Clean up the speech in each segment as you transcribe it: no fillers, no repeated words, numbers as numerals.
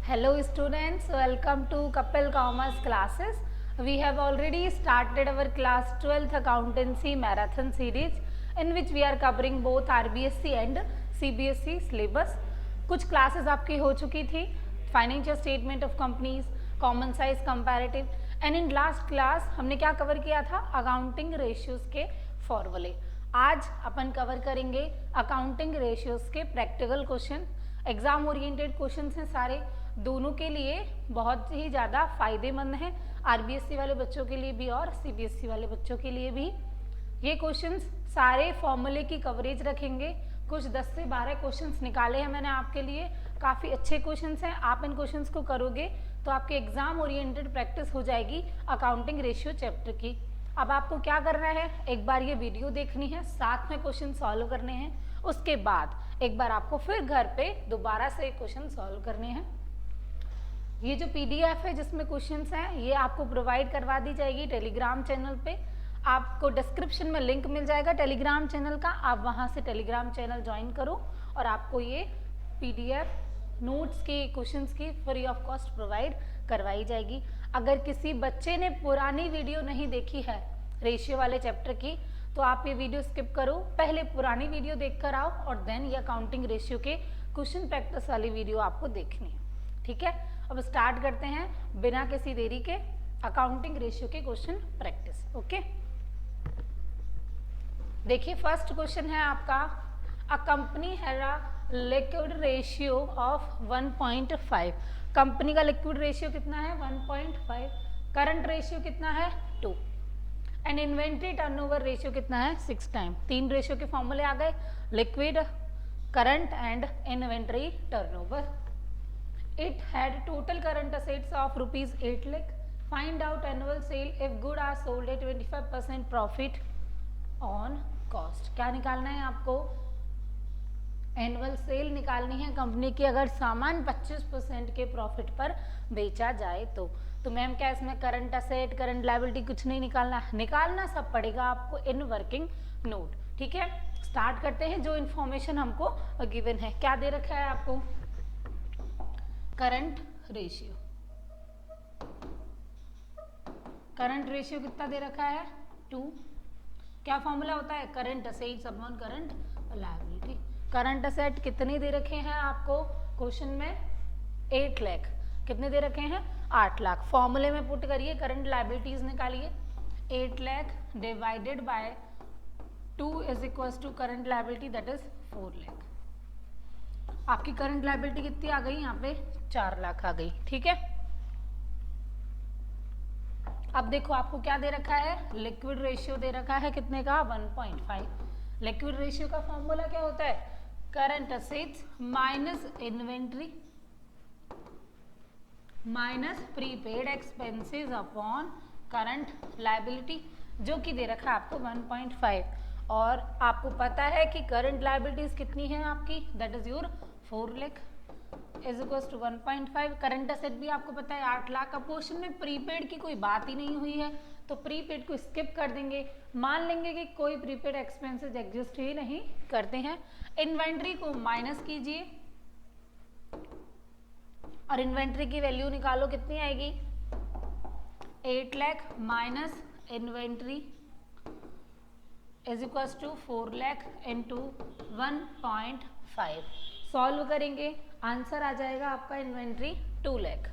Hello students, welcome to Kapil Commerce classes. We have already started our class 12th accountancy marathon series in which we are covering both RBSC and CBSE syllabus. कुछ classes आपकी हो चुकी थी, financial statement of companies, common size comparative, and in last class हमने क्या cover किया था, accounting ratios के फॉर्मूले. आज अपन कवर करेंगे अकाउंटिंग रेशियोज के practical question. Exam oriented questions हैं सारे, दोनों के लिए बहुत ही ज़्यादा फायदेमंद हैं, आरबीएससी वाले बच्चों के लिए भी और सीबीएसई वाले बच्चों के लिए भी. ये क्वेश्चंस सारे फॉर्मूले की कवरेज रखेंगे. कुछ 10 से 12 क्वेश्चंस निकाले हैं मैंने आपके लिए, काफ़ी अच्छे क्वेश्चंस हैं. आप इन क्वेश्चंस को करोगे तो आपके एग्जाम ओरिएंटेड प्रैक्टिस हो जाएगी अकाउंटिंग रेशियो चैप्टर की. अब आपको क्या करना है, एक बार ये वीडियो देखनी है, साथ में क्वेश्चन सॉल्व करने हैं. उसके बाद एक बार आपको फिर घर पे दोबारा से क्वेश्चन सॉल्व करने हैं. ये जो पीडीएफ है जिसमें क्वेश्चंस हैं, ये आपको प्रोवाइड करवा दी जाएगी टेलीग्राम चैनल पे. आपको डिस्क्रिप्शन में लिंक मिल जाएगा टेलीग्राम चैनल का, आप वहाँ से टेलीग्राम चैनल ज्वाइन करो और आपको ये पीडीएफ नोट्स की क्वेश्चंस की फ्री ऑफ कॉस्ट प्रोवाइड करवाई जाएगी. अगर किसी बच्चे ने पुरानी वीडियो नहीं देखी है रेशियो वाले चैप्टर की, तो आप ये वीडियो स्किप करो, पहले पुरानी वीडियो देख कर आओ और देन ये अकाउंटिंग रेशियो के क्वेश्चन प्रैक्टिस वाली वीडियो आपको देखनी है. ठीक है, अब स्टार्ट करते हैं बिना किसी देरी के अकाउंटिंग रेशियो के क्वेश्चन प्रैक्टिस. ओके, देखिए फर्स्ट क्वेश्चन है आपका, a company has a liquid ratio of 1.5. Company का लिक्विड रेशियो कितना है, 1.5. करंट रेशियो कितना है, 2. एंड इन्वेंट्री टर्नओवर रेशियो कितना है, 6 टाइम. 3 रेशियो के फॉर्मूले आ गए, liquid, current and inventory turnover. It had total current assets of rupees 8 lakh. Find out annual sale if good are sold at 25% profit on cost. क्या निकालना है आपको, annual cell निकालनी है कंपनी की अगर सामान 25% के प्रॉफिट पर बेचा जाए तो. मैम क्या इसमें करंट असेट करंट लायबिलिटी कुछ नहीं निकालना, निकालना सब पड़ेगा आपको इन वर्किंग नोट. ठीक है, स्टार्ट करते हैं. जो इन्फॉर्मेशन हमको गिवन है, क्या दे रखा है आपको, करंट रेशियो. करंट रेशियो कितना दे रखा है, 2. क्या फॉर्मूला होता है, current assets upon current liability. Current asset कितने दे रखे हैं आपको क्वेश्चन में, 8 लाख. कितने दे रखे हैं, 8 लाख. फॉर्मूले में पुट करिए, करंट लायबिलिटीज निकालिए. 8 lakh divided by 2 is equals to current liability that is 4 lakh. आपकी करंट लायबिलिटी कितनी आ गई, यहाँ पे 4 लाख आ गई. ठीक है, अब देखो आपको क्या दे रखा है, लिक्विड रेशियो दे रखा है कितने का, 1.5. लिक्विड रेशियो का फॉर्मूला क्या होता है, current assets minus inventory minus prepaid expenses upon current liability, जो कि दे रखा है आपको 1.5. और आपको पता है कि करंट लायबिलिटीज कितनी है आपकी, that is your 4 lakh is equals to 1.5. Current asset भी आपको पता है 8 लाख. का पोर्शन में प्रीपेड की कोई बात ही नहीं हुई है, तो प्रीपेड को स्किप कर देंगे, मान लेंगे कि कोई प्रीपेड एक्सपेंसेस एग्जिस्ट ही नहीं करते हैं. इन्वेंट्री को माइनस कीजिए और इन्वेंट्री की वैल्यू निकालो, कितनी आएगी, 8 lakh minus inventory is equals to 4 lakh into 1.5. Solve करेंगे, आंसर आ जाएगा आपका inventory 2 lakh.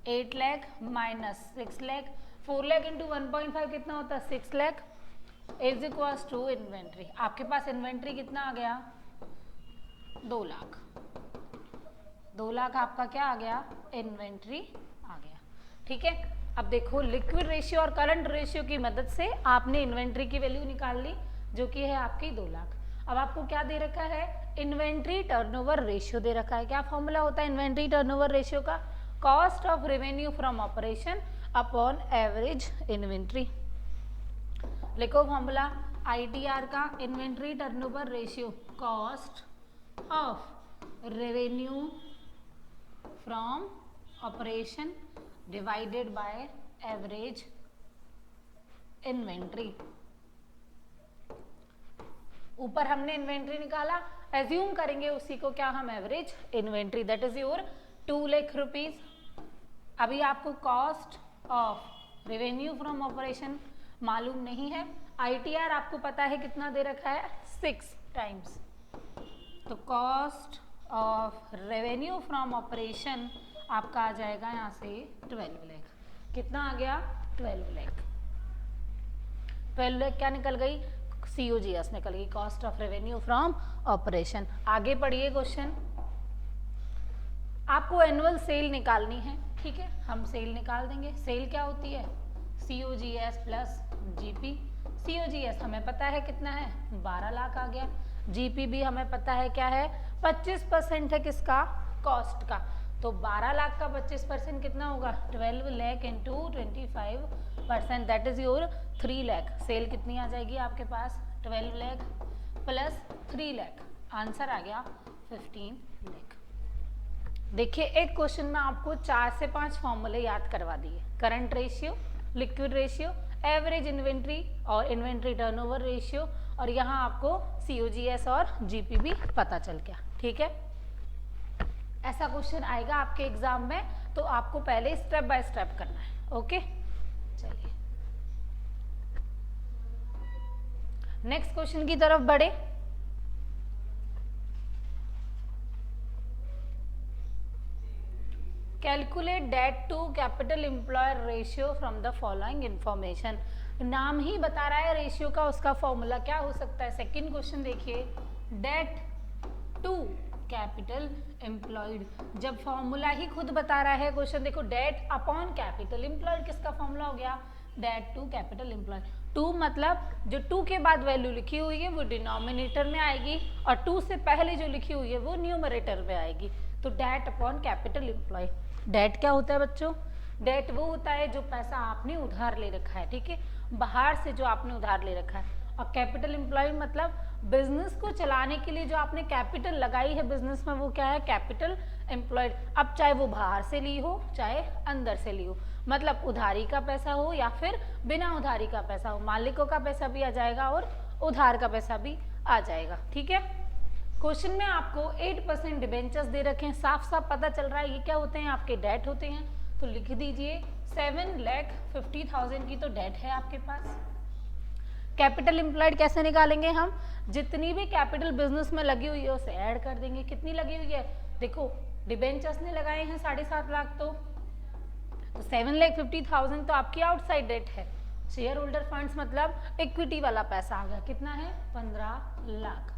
8 lakh minus 6 lakh, 4 lakh into 1.5 कितना होता है, 6 lakh is equals to inventory. आपके पास इन्वेंट्री कितना आ गया, 2 लाख. 2 लाख आपका क्या आ गया, इन्वेंट्री आ गया. ठीक है, अब देखो लिक्विड रेशियो और करंट रेशियो की मदद से आपने इन्वेंट्री की वैल्यू निकाल ली, जो कि है आपकी 2 लाख. अब आपको क्या दे रखा है, इन्वेंट्री टर्नओवर रेशियो दे रखा है. क्या फॉर्मूला होता है इन्वेंट्री टर्नओवर रेशियो का, cost of revenue from operation upon average inventory. लिखो फॉर्मूला आईटीआर का, inventory turnover ratio, cost of revenue from operation divided by average inventory. ऊपर हमने इन्वेंट्री निकाला, एज्यूम करेंगे उसी को क्या हम average inventory, that is your 2 lakh rupees. अभी आपको cost of revenue from operation मालूम नहीं है। ITR आपको पता है कितना दे रखा है 6 टाइम्स। तो cost of revenue from operation आपका आ जाएगा यहाँ से 12 लाख। कितना आ गया 12 लाख। 12 लाख क्या निकल गई COGS निकल गई, cost of revenue from operation. आगे पढ़िए क्वेश्चन। आपको एनुअल सेल निकालनी है, ठीक है, हम सेल निकाल देंगे। सेल क्या होती है COGS प्लस GP। COGS हमें पता है कितना है 12 लाख आ गया। GP भी हमें पता है क्या है 25% है किसका कॉस्ट का। तो 12 लाख का 25% कितना होगा 12 lakh into 25%, that is your 3 lakh. Sale कितनी आ जाएगी आपके पास 12 लाख प्लस 3 लाख, आंसर आ गया 15 लाख। देखिए एक क्वेश्चन में आपको 4 से 5 फॉर्मूले याद करवा दिए। Current ratio, liquid ratio, average inventory और इन्वेंट्री टर्नओवर रेशियो, और यहाँ आपको COGS और GP भी पता चल गया, ठीक है। ऐसा क्वेश्चन आएगा आपके एग्जाम में, तो आपको पहले स्टेप बाय स्टेप करना है, ओके। चलिए नेक्स्ट क्वेश्चन की तरफ बढ़े। Calculate debt to capital employer ratio from the following information. नाम ही बता रहा है रेशियो का, उसका फॉर्मूला क्या हो सकता है। सेकंड क्वेश्चन देखिए, डेट टू कैपिटल एम्प्लॉयड, जब फॉर्मूला ही खुद बता रहा है क्वेश्चन। देखो डेट अपॉन कैपिटल एम्प्लॉयड किसका फॉर्मूला हो गया डेट टू कैपिटल एम्प्लॉयड। 2 मतलब जो 2 के बाद वैल्यू लिखी हुई है वो डिनोमिनेटर में आएगी, और 2 से पहले जो लिखी हुई है वो न्यूमरेटर में आएगी। तो debt upon capital employed. Debt क्या होता है बच्चों, डेट वो होता है जो पैसा आपने उधार ले रखा है, ठीक है, बाहर से जो आपने उधार ले रखा है। और कैपिटल एम्प्लॉयड मतलब बिजनेस को चलाने के लिए जो आपने कैपिटल लगाई है बिजनेस में, वो क्या है कैपिटल एम्प्लॉयड। अब चाहे वो बाहर से ली हो चाहे अंदर से ली हो, मतलब उधारी का पैसा हो या फिर बिना उधारी का पैसा हो, मालिकों का पैसा भी आ जाएगा और उधार का पैसा भी आ जाएगा, ठीक है। क्वेश्चन में आपको 8% डिबेंचर्स दे रखे हैं, साफ साफ पता चल रहा है ये क्या होते हैं आपके डेट होते हैं। तो लिख दीजिए 7,50,000 की तो डेट है आपके पास। कैपिटल एम्प्लॉयड कैसे निकालेंगे हम, जितनी भी कैपिटल बिजनेस में लगी हुई है उसे ऐड कर देंगे। कितनी लगी हुई है, देखो डिबेंचर्स ने लगाए हैं 7.5 लाख, तो 7,50,000 तो आपकी आउटसाइड डेट है। शेयर होल्डर फंड्स मतलब इक्विटी वाला पैसा आ गया, कितना है 15 लाख।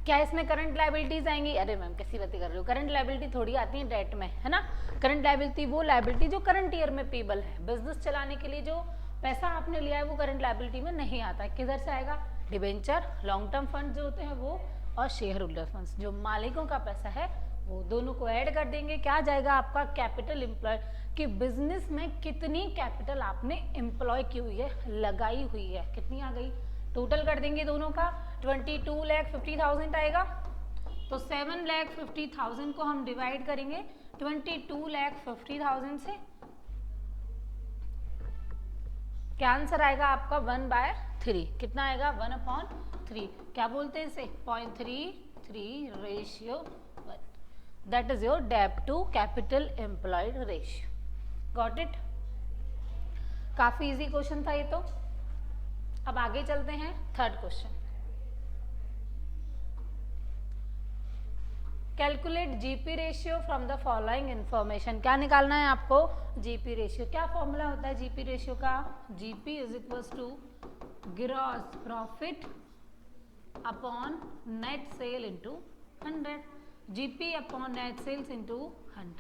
क्या इसमें करंट लायबिलिटीज आएंगी, अरे मैम कैसी बातें कर रही हो, करंट लायबिलिटी थोड़ी आती है डेट में, है ना। करंट लायबिलिटी वो लायबिलिटी जो करंट ईयर में पेबल है, बिजनेस चलाने के लिए जो पैसा आपने लिया है वो करंट लायबिलिटी में नहीं आता है। किधर से आएगा, डिबेंचर, लॉन्ग टर्म फंड जो होते हैं वो, और शेयर होल्डर फंड्स जो मालिकों का पैसा है वो, दोनों को ऐड कर देंगे। क्या आ जाएगा आपका कैपिटल एम्प्लॉय, कि बिजनेस में कितनी कैपिटल आपने एम्प्लॉय की हुई है, लगाई हुई है, कितनी आ गई, टोटल कर देंगे दोनों का 22,50,000 आएगा। तो 7,50,000 को हम डिवाइड करेंगे 22,50,000 से, क्या आंसर आएगा आपका 1/3। कितना आएगा 1/3, क्या बोलते हैं इसे 0.33:1, that is your debt to capital employed ratio. Got it, काफी इजी क्वेश्चन था ये तो। अब आगे चलते हैं third question. Calculate GP ratio from the following information. क्या निकालना है आपको, जीपी रेशियो। क्या फॉर्मूला होता है जीपी रेशियो का, GP is equal to gross profit upon net sale into 100, GP upon net sales into 100।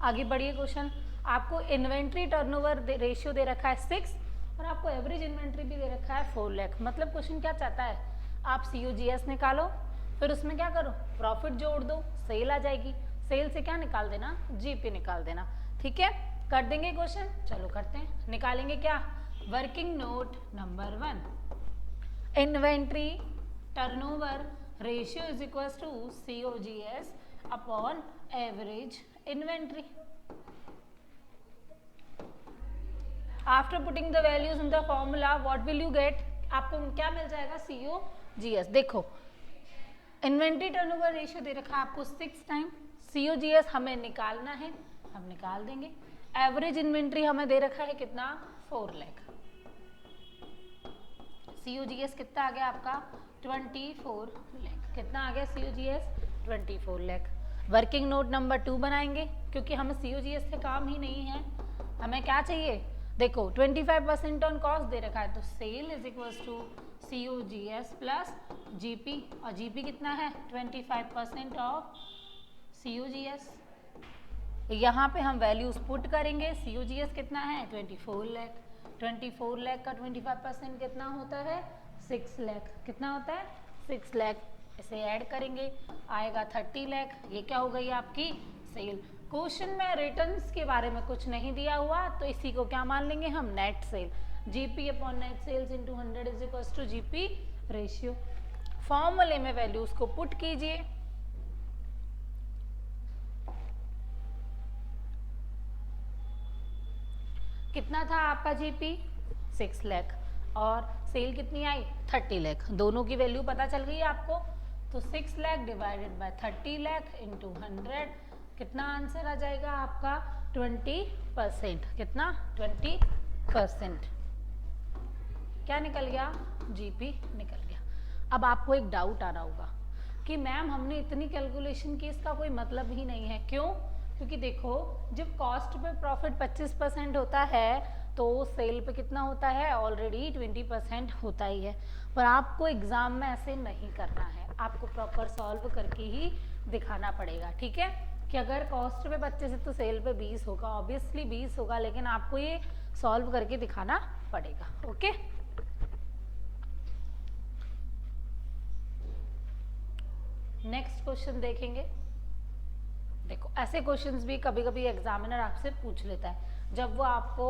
आगे बढ़िए क्वेश्चन, आपको इन्वेंट्री टर्नओवर रेशियो दे रखा है 6 और आपको एवरेज इन्वेंट्री भी दे रखा है 4 लाख। मतलब क्वेश्चन क्या चाहता है, आप COGS निकालो, फिर उसमें क्या करो प्रॉफिट जोड़ दो, सेल आ जाएगी, सेल से क्या निकाल देना, GP निकाल देना, ठीक है। कर देंगे क्वेश्चन, चलो करते हैं। निकालेंगे क्या, working note number 1, inventory turnover ratio is equal to COGS upon average inventory. After putting the values in the formula what will you get, आपको क्या मिल जाएगा COGS। देखो इन्वेंट्री टर्नओवर रेशियो दे रखा है आपको 6 टाइम, COGS हमें निकालना है, हम निकाल देंगे। एवरेज इन्वेंट्री हमें दे रखा है कितना 4 लाख। COGS कितना आ गया आपका 24 लाख। कितना आ गया COGS 24 lakh. Working note number 2 बनाएंगे क्योंकि हमें COGS से काम ही नहीं है, हमें क्या चाहिए, देखो 25% ऑन कॉस्ट दे रखा है, तो sale is equal to COGS plus GP, और GP कितना है 25% ऑफ COGS। यहाँ पे हम वैल्यूज पुट करेंगे, COGS कितना है 24 लाख, 24 लाख का 25% कितना होता है 6 लाख। कितना होता है 6 लाख। इसे ऐड करेंगे आएगा 30 लाख। ये क्या हो गई आपकी सेल। क्वेश्चन में रिटर्न्स के बारे में कुछ नहीं दिया हुआ, तो इसी को क्या मान लेंगे हम net sale. GP upon net sales into 100 is equal to GP ratio. फॉर्मूले में वैल्यूज को पुट कीजिए। कितना था आपका GP 6 लाख और सेल कितनी आई 30 लाख। दोनों की वैल्यू पता चल गई आपको, तो 6 lakh divided bye 30 lakh into 100, कितना आंसर आ जाएगा आपका 20%। कितना 20%। क्या निकल गया GP निकल गया। अब आपको एक डाउट आ रहा होगा कि मैम हमने इतनी कैलकुलेशन की, इसका कोई मतलब ही नहीं है। क्यों? क्योंकि देखो जब कॉस्ट पे प्रॉफिट 25% होता है तो सेल पे कितना होता है ऑलरेडी 20% होता ही है। पर आपको एग्जाम में ऐसे नहीं करना है, आपको प्रॉपर सॉल्व करके ही दिखाना पड़ेगा। ठीक है कि अगर कॉस्ट पे 25 है तो सेल पे 20 होगा, ऑब्वियसली 20 होगा, लेकिन आपको ये सॉल्व करके दिखाना पड़ेगा। ओके, नेक्स्ट क्वेश्चन देखेंगे। देखो ऐसे क्वेश्चंस भी कभी कभी एग्जामिनर आपसे पूछ लेता है, जब वो आपको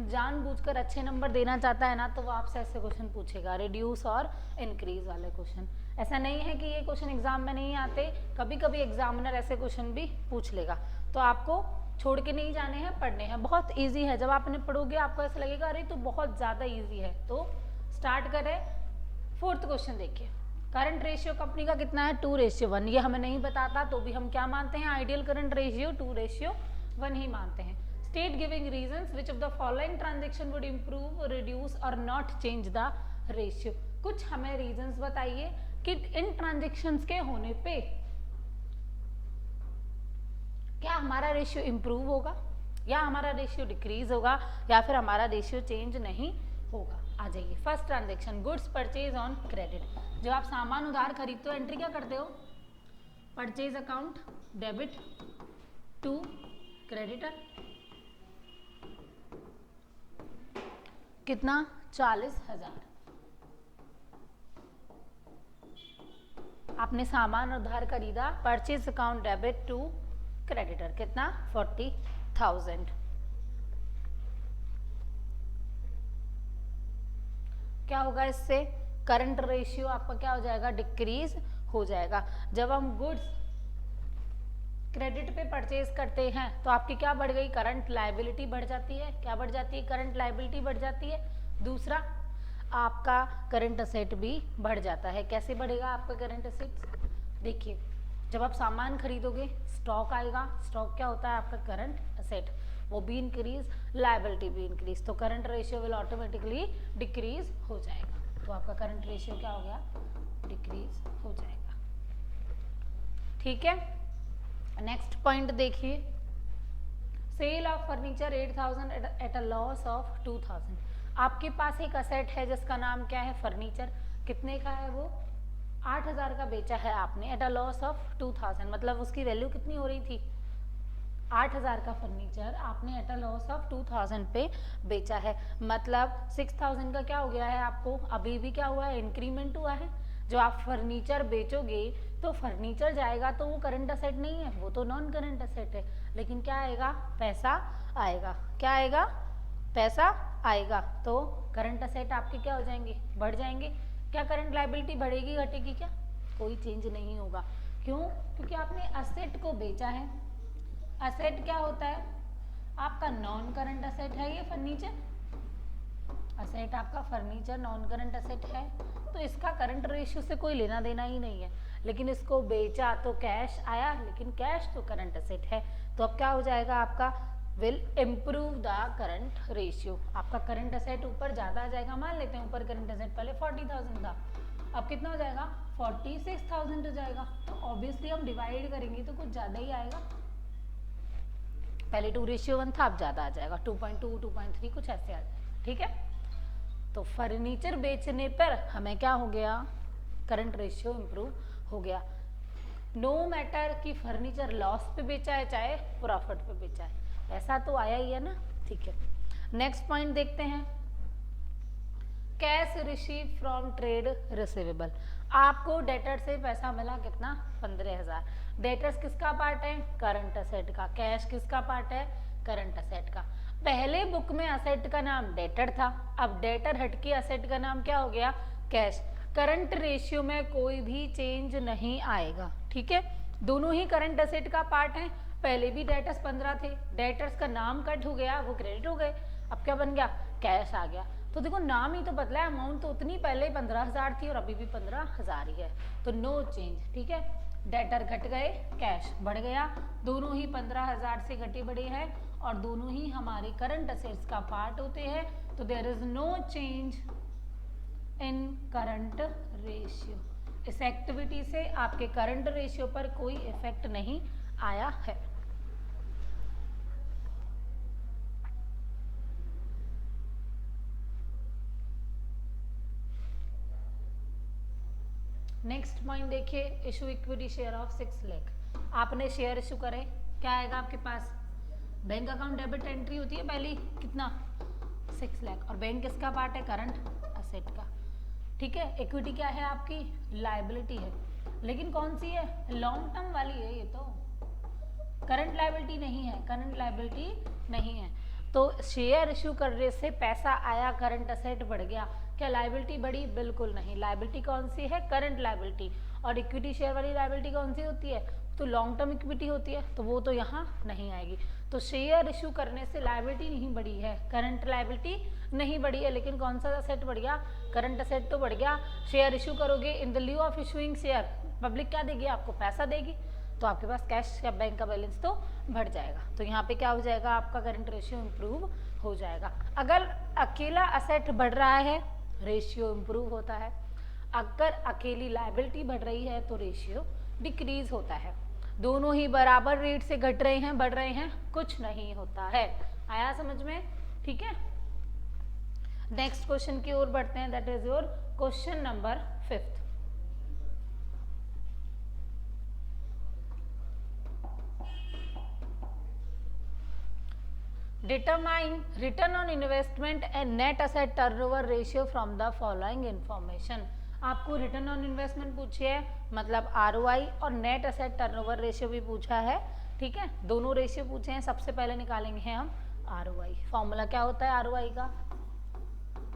जानबूझकर अच्छे नंबर देना चाहता है ना, तो वो आपसे ऐसे क्वेश्चन पूछेगा, रिड्यूस और इंक्रीज वाले क्वेश्चन। ऐसा नहीं है कि ये क्वेश्चन एग्जाम में नहीं आते, कभी कभी एग्जामिनर ऐसे क्वेश्चन भी पूछ लेगा, तो आपको छोड़ के नहीं जाने हैं, पढ़ने हैं। बहुत ईजी है, जब आप इन्हें पढ़ोगे आपको ऐसा लगेगा अरे तो बहुत ज़्यादा ईजी है। तो स्टार्ट करें। 4th क्वेश्चन देखिए, करंट रेशियो कंपनी का कितना है 2:1। ये हमें नहीं बताता तो भी हम क्या मानते हैं, आइडियल करंट रेशियो 2:1 ही मानते हैं। State giving reasons which of the following transaction would improve, reduce और नॉट चेंज द रेशियो। कुछ हमें रीजंस बताइए कि इन ट्रांजेक्शन्स के होने पे क्या हमारा रेशियो इम्प्रूव होगा या हमारा रेशियो डिक्रीज होगा या फिर हमारा रेशियो चेंज नहीं होगा। आ जाइए, first transaction goods purchase on credit. जब आप सामान उधार खरीदते हो एंट्री क्या करते हो, purchase account debit to creditor. कितना 40,000। आपने सामान उधार खरीदा, purchase account debit to creditor, कितना 40,000। क्या होगा इससे, करंट रेशियो आपका क्या हो जाएगा, डिक्रीज हो जाएगा। जब हम गुड्स क्रेडिट पे परचेज करते हैं तो आपकी क्या बढ़ गई, करंट लायबिलिटी बढ़ जाती है। क्या बढ़ जाती है, करंट लायबिलिटी बढ़ जाती है। दूसरा आपका करंट असेट भी बढ़ जाता है। कैसे बढ़ेगा आपका करंट असेट, देखिए जब आप सामान खरीदोगे स्टॉक आएगा, स्टॉक क्या होता है आपका करंट असेट, वो भी इंक्रीज, लायबिलिटी भी इंक्रीज, तो current ratio will automatically decrease हो जाएगा। तो आपका करंट रेशियो क्या हो गया, डिक्रीज हो जाएगा। ठीक है, नेक्स्ट पॉइंट देखिए, sale of furniture 8,000 at a loss of 2,000। आपके पास एक असेट है जिसका नाम क्या है, फर्नीचर। कितने का है वो, 8,000 का बेचा है आपने, एट अ लॉस ऑफ 2,000, मतलब उसकी वैल्यू कितनी हो रही थी, 8,000 का फर्नीचर आपने एट अ लॉस ऑफ 2,000 पे बेचा है, मतलब 6,000 का क्या हो गया है आपको, अभी भी क्या हुआ है, इंक्रीमेंट हुआ है। जो आप फर्नीचर बेचोगे तो फर्नीचर जाएगा तो वो करंट असेट नहीं है, वो तो नॉन करंट असेट है, लेकिन क्या आएगा, पैसा आएगा। क्या आएगा, पैसा आएगा। तो करंट असेट आपके क्या हो जाएंगे, बढ़ जाएंगे। क्या करंट लायबिलिटी बढ़ेगी घटेगी, क्या, कोई चेंज नहीं होगा। क्यों, क्योंकि आपने असेट को बेचा है। असेट क्या होता है आपका, नॉन करंट असेट है ये फर्नीचर, असेट आपका फर्नीचर नॉन करंट असेट है, तो इसका करंट रेशियो से कोई लेना देना ही नहीं है। लेकिन इसको बेचा तो कैश आया, लेकिन कैश तो करंट असेट है। तो अब क्या हो जाएगा आपका, will improve the current ratio. आपका करंट असेट ऊपर ज़्यादा आ जाएगा, मान लेते हैं ऊपर करंट असेट पहले 40,000 था, अब कितना हो जाएगा 46,000 हो जाएगा। तो ऑब्वियसली हम डिवाइड करेंगे तो कुछ ज़्यादा ही आएगा, पहले 2:1 था, अब ज़्यादा आ जाएगा 2.2 2.3 कुछ ऐसे आ जाएगा। ठीक है, तो फर्नीचर बेचने पर हमें क्या हो गया, करंट रेशियो इम्प्रूव हो गया। नो मैटर कि फर्नीचर लॉस पे बेचा है चाहे प्रॉफिट पे बेचा है, ऐसा तो आया ही है ना। ठीक है, नेक्स्ट पॉइंट देखते हैं, cash receive from trade receivable. आपको डेटर से पैसा मिला कितना, 15,000। डेटर्स किसका पार्ट है, करंट असेट का। कैश किसका पार्ट है, करंट असेट का। पहले बुक में असेट का नाम डेटर था, अब डेटर हटके असेट का नाम क्या हो गया, कैश। करंट रेशियो में कोई भी चेंज नहीं आएगा। ठीक है, दोनों ही करंट असेट का पार्ट है। पहले भी डेटर्स 15 थे, डेटर्स का नाम कट हो गया, वो क्रेडिट हो गए, अब क्या बन गया, कैश आ गया। तो देखो नाम ही तो बदला है, अमाउंट तो उतनी पहले 15,000 थी और अभी भी 15,000 ही है, तो नो चेंज। ठीक है, डेटर घट गए, कैश बढ़ गया, दोनों ही 15,000 से घटे बढ़े हैं और दोनों ही हमारे करंट असेट्स का पार्ट होते हैं। तो there is no change in current ratio. इस एक्टिविटी से आपके करंट रेशियो पर कोई इफेक्ट नहीं आया है। नेक्स्ट पॉइंट देखिए, issue equity share of 6 lakh. आपने शेयर इशू करे, क्या आएगा आपके पास, बैंक अकाउंट डेबिट एंट्री होती है पहली, कितना 6 लाख, और बैंक किसका पार्ट है, करंट असेट का। ठीक है, इक्विटी क्या है आपकी, लायबिलिटी है, लेकिन कौन सी है, लॉन्ग टर्म वाली है, ये तो करंट लायबिलिटी नहीं है, करंट लायबिलिटी नहीं है। तो शेयर इशू करने से पैसा आया, करंट असेट बढ़ गया, क्या लायबिलिटी बढ़ी, बिल्कुल नहीं। लायबिलिटी कौन सी है, करंट लायबिलिटी, और इक्विटी शेयर वाली लायबिलिटी कौन सी होती है, तो लॉन्ग टर्म इक्विटी होती है, तो वो तो यहाँ नहीं आएगी। तो शेयर इशू करने से लायबिलिटी नहीं बढ़ी है, करंट लायबिलिटी नहीं बढ़ी है, लेकिन कौन सा असेट बढ़ गया, करंट असेट तो बढ़ गया। शेयर इशू करोगे, in the lieu of issuing share, public क्या देगी, आपको पैसा देगी, तो आपके पास कैश या बैंक का बैलेंस तो बढ़ जाएगा। तो यहाँ पे क्या हो जाएगा, आपका करंट रेशियो इम्प्रूव हो जाएगा। अगर अकेला असेट बढ़ रहा है, रेशियो इम्प्रूव होता है, अगर अकेली लायबिलिटी बढ़ रही है तो रेशियो डिक्रीज होता है। दोनों ही बराबर रेट से घट रहे हैं, बढ़ रहे हैं, कुछ नहीं होता है। आया समझ में, ठीक है। नेक्स्ट क्वेश्चन की ओर बढ़ते हैं, that is your question number 5। Determine return on investment and net asset turnover ratio from the following information। आपको रिटर्न ऑन इन्वेस्टमेंट पूछी है, मतलब ROI, और नेट असेट टर्नओवर रेशियो भी पूछा है। ठीक है, दोनों रेशियो पूछे हैं। सबसे पहले निकालेंगे हम ROI। फॉर्मूला क्या होता है ROI का,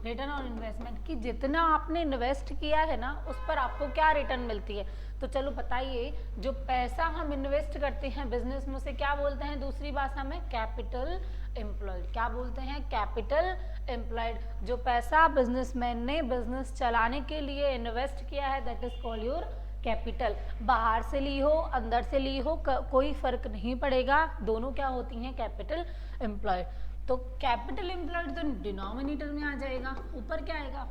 रिटर्न ऑन इन्वेस्टमेंट, कि जितना आपने इन्वेस्ट किया है ना उस पर आपको क्या रिटर्न मिलती है। तो चलो बताइए, जो पैसा हम इन्वेस्ट करते हैं बिजनेस में उसे क्या बोलते हैं दूसरी भाषा में, कैपिटल एम्प्लॉयड। क्या बोलते हैं, कैपिटल एम्प्लॉयड। जो पैसा बिजनेसमैन ने बिजनेस चलाने के लिए इन्वेस्ट किया है, that is called your capital. बाहर से ली हो, अंदर से ली हो, कोई फर्क नहीं पड़ेगा, दोनों क्या होती हैं, कैपिटल एम्प्लॉयड। तो कैपिटल एम्प्लॉयड तो डिनोमिनेटर में आ जाएगा, ऊपर क्या आएगा,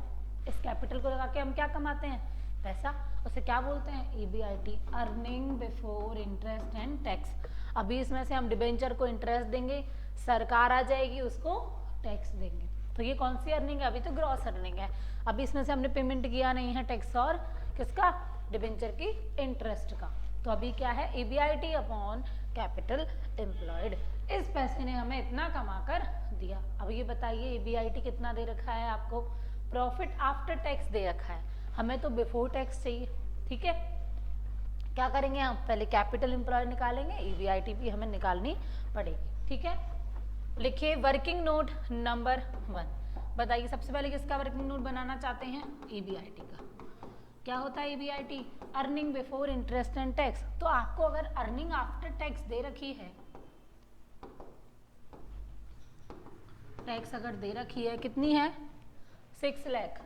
इस कैपिटल को लगा के हम क्या कमाते हैं, पैसा, उसे क्या बोलते हैं, EBIT, earning before interest and tax. अभी इसमें से हम डिबेंचर को इंटरेस्ट देंगे, सरकार आ जाएगी उसको टैक्स देंगे, तो ये कौन सी अर्निंग है, अभी तो ग्रॉस अर्निंग है। अभी इसमें से हमने पेमेंट किया नहीं है टैक्स, और किसका, डिबेंचर की इंटरेस्ट का। तो अभी क्या है, EBIT अपॉन कैपिटल एम्प्लॉयड। इस पैसे ने हमें इतना कमा कर दिया। अब ये बताइए EBIT कितना दे रखा है आपको, प्रॉफिट आफ्टर टैक्स दे रखा है, हमें तो बिफोर टैक्स चाहिए। ठीक है, क्या करेंगे हम, पहले कैपिटल एम्प्लॉयड निकालेंगे, EBIT भी हमें निकालनी पड़ेगी। ठीक है, लिखिए वर्किंग नोट नंबर 1। बताइए सबसे पहले किसका वर्किंग नोट बनाना चाहते हैं, EBIT का। क्या होता है EBIT, earning before interest and tax. तो आपको अगर अर्निंग आफ्टर टैक्स दे रखी है, टैक्स अगर दे रखी है, कितनी है, 6 लाख,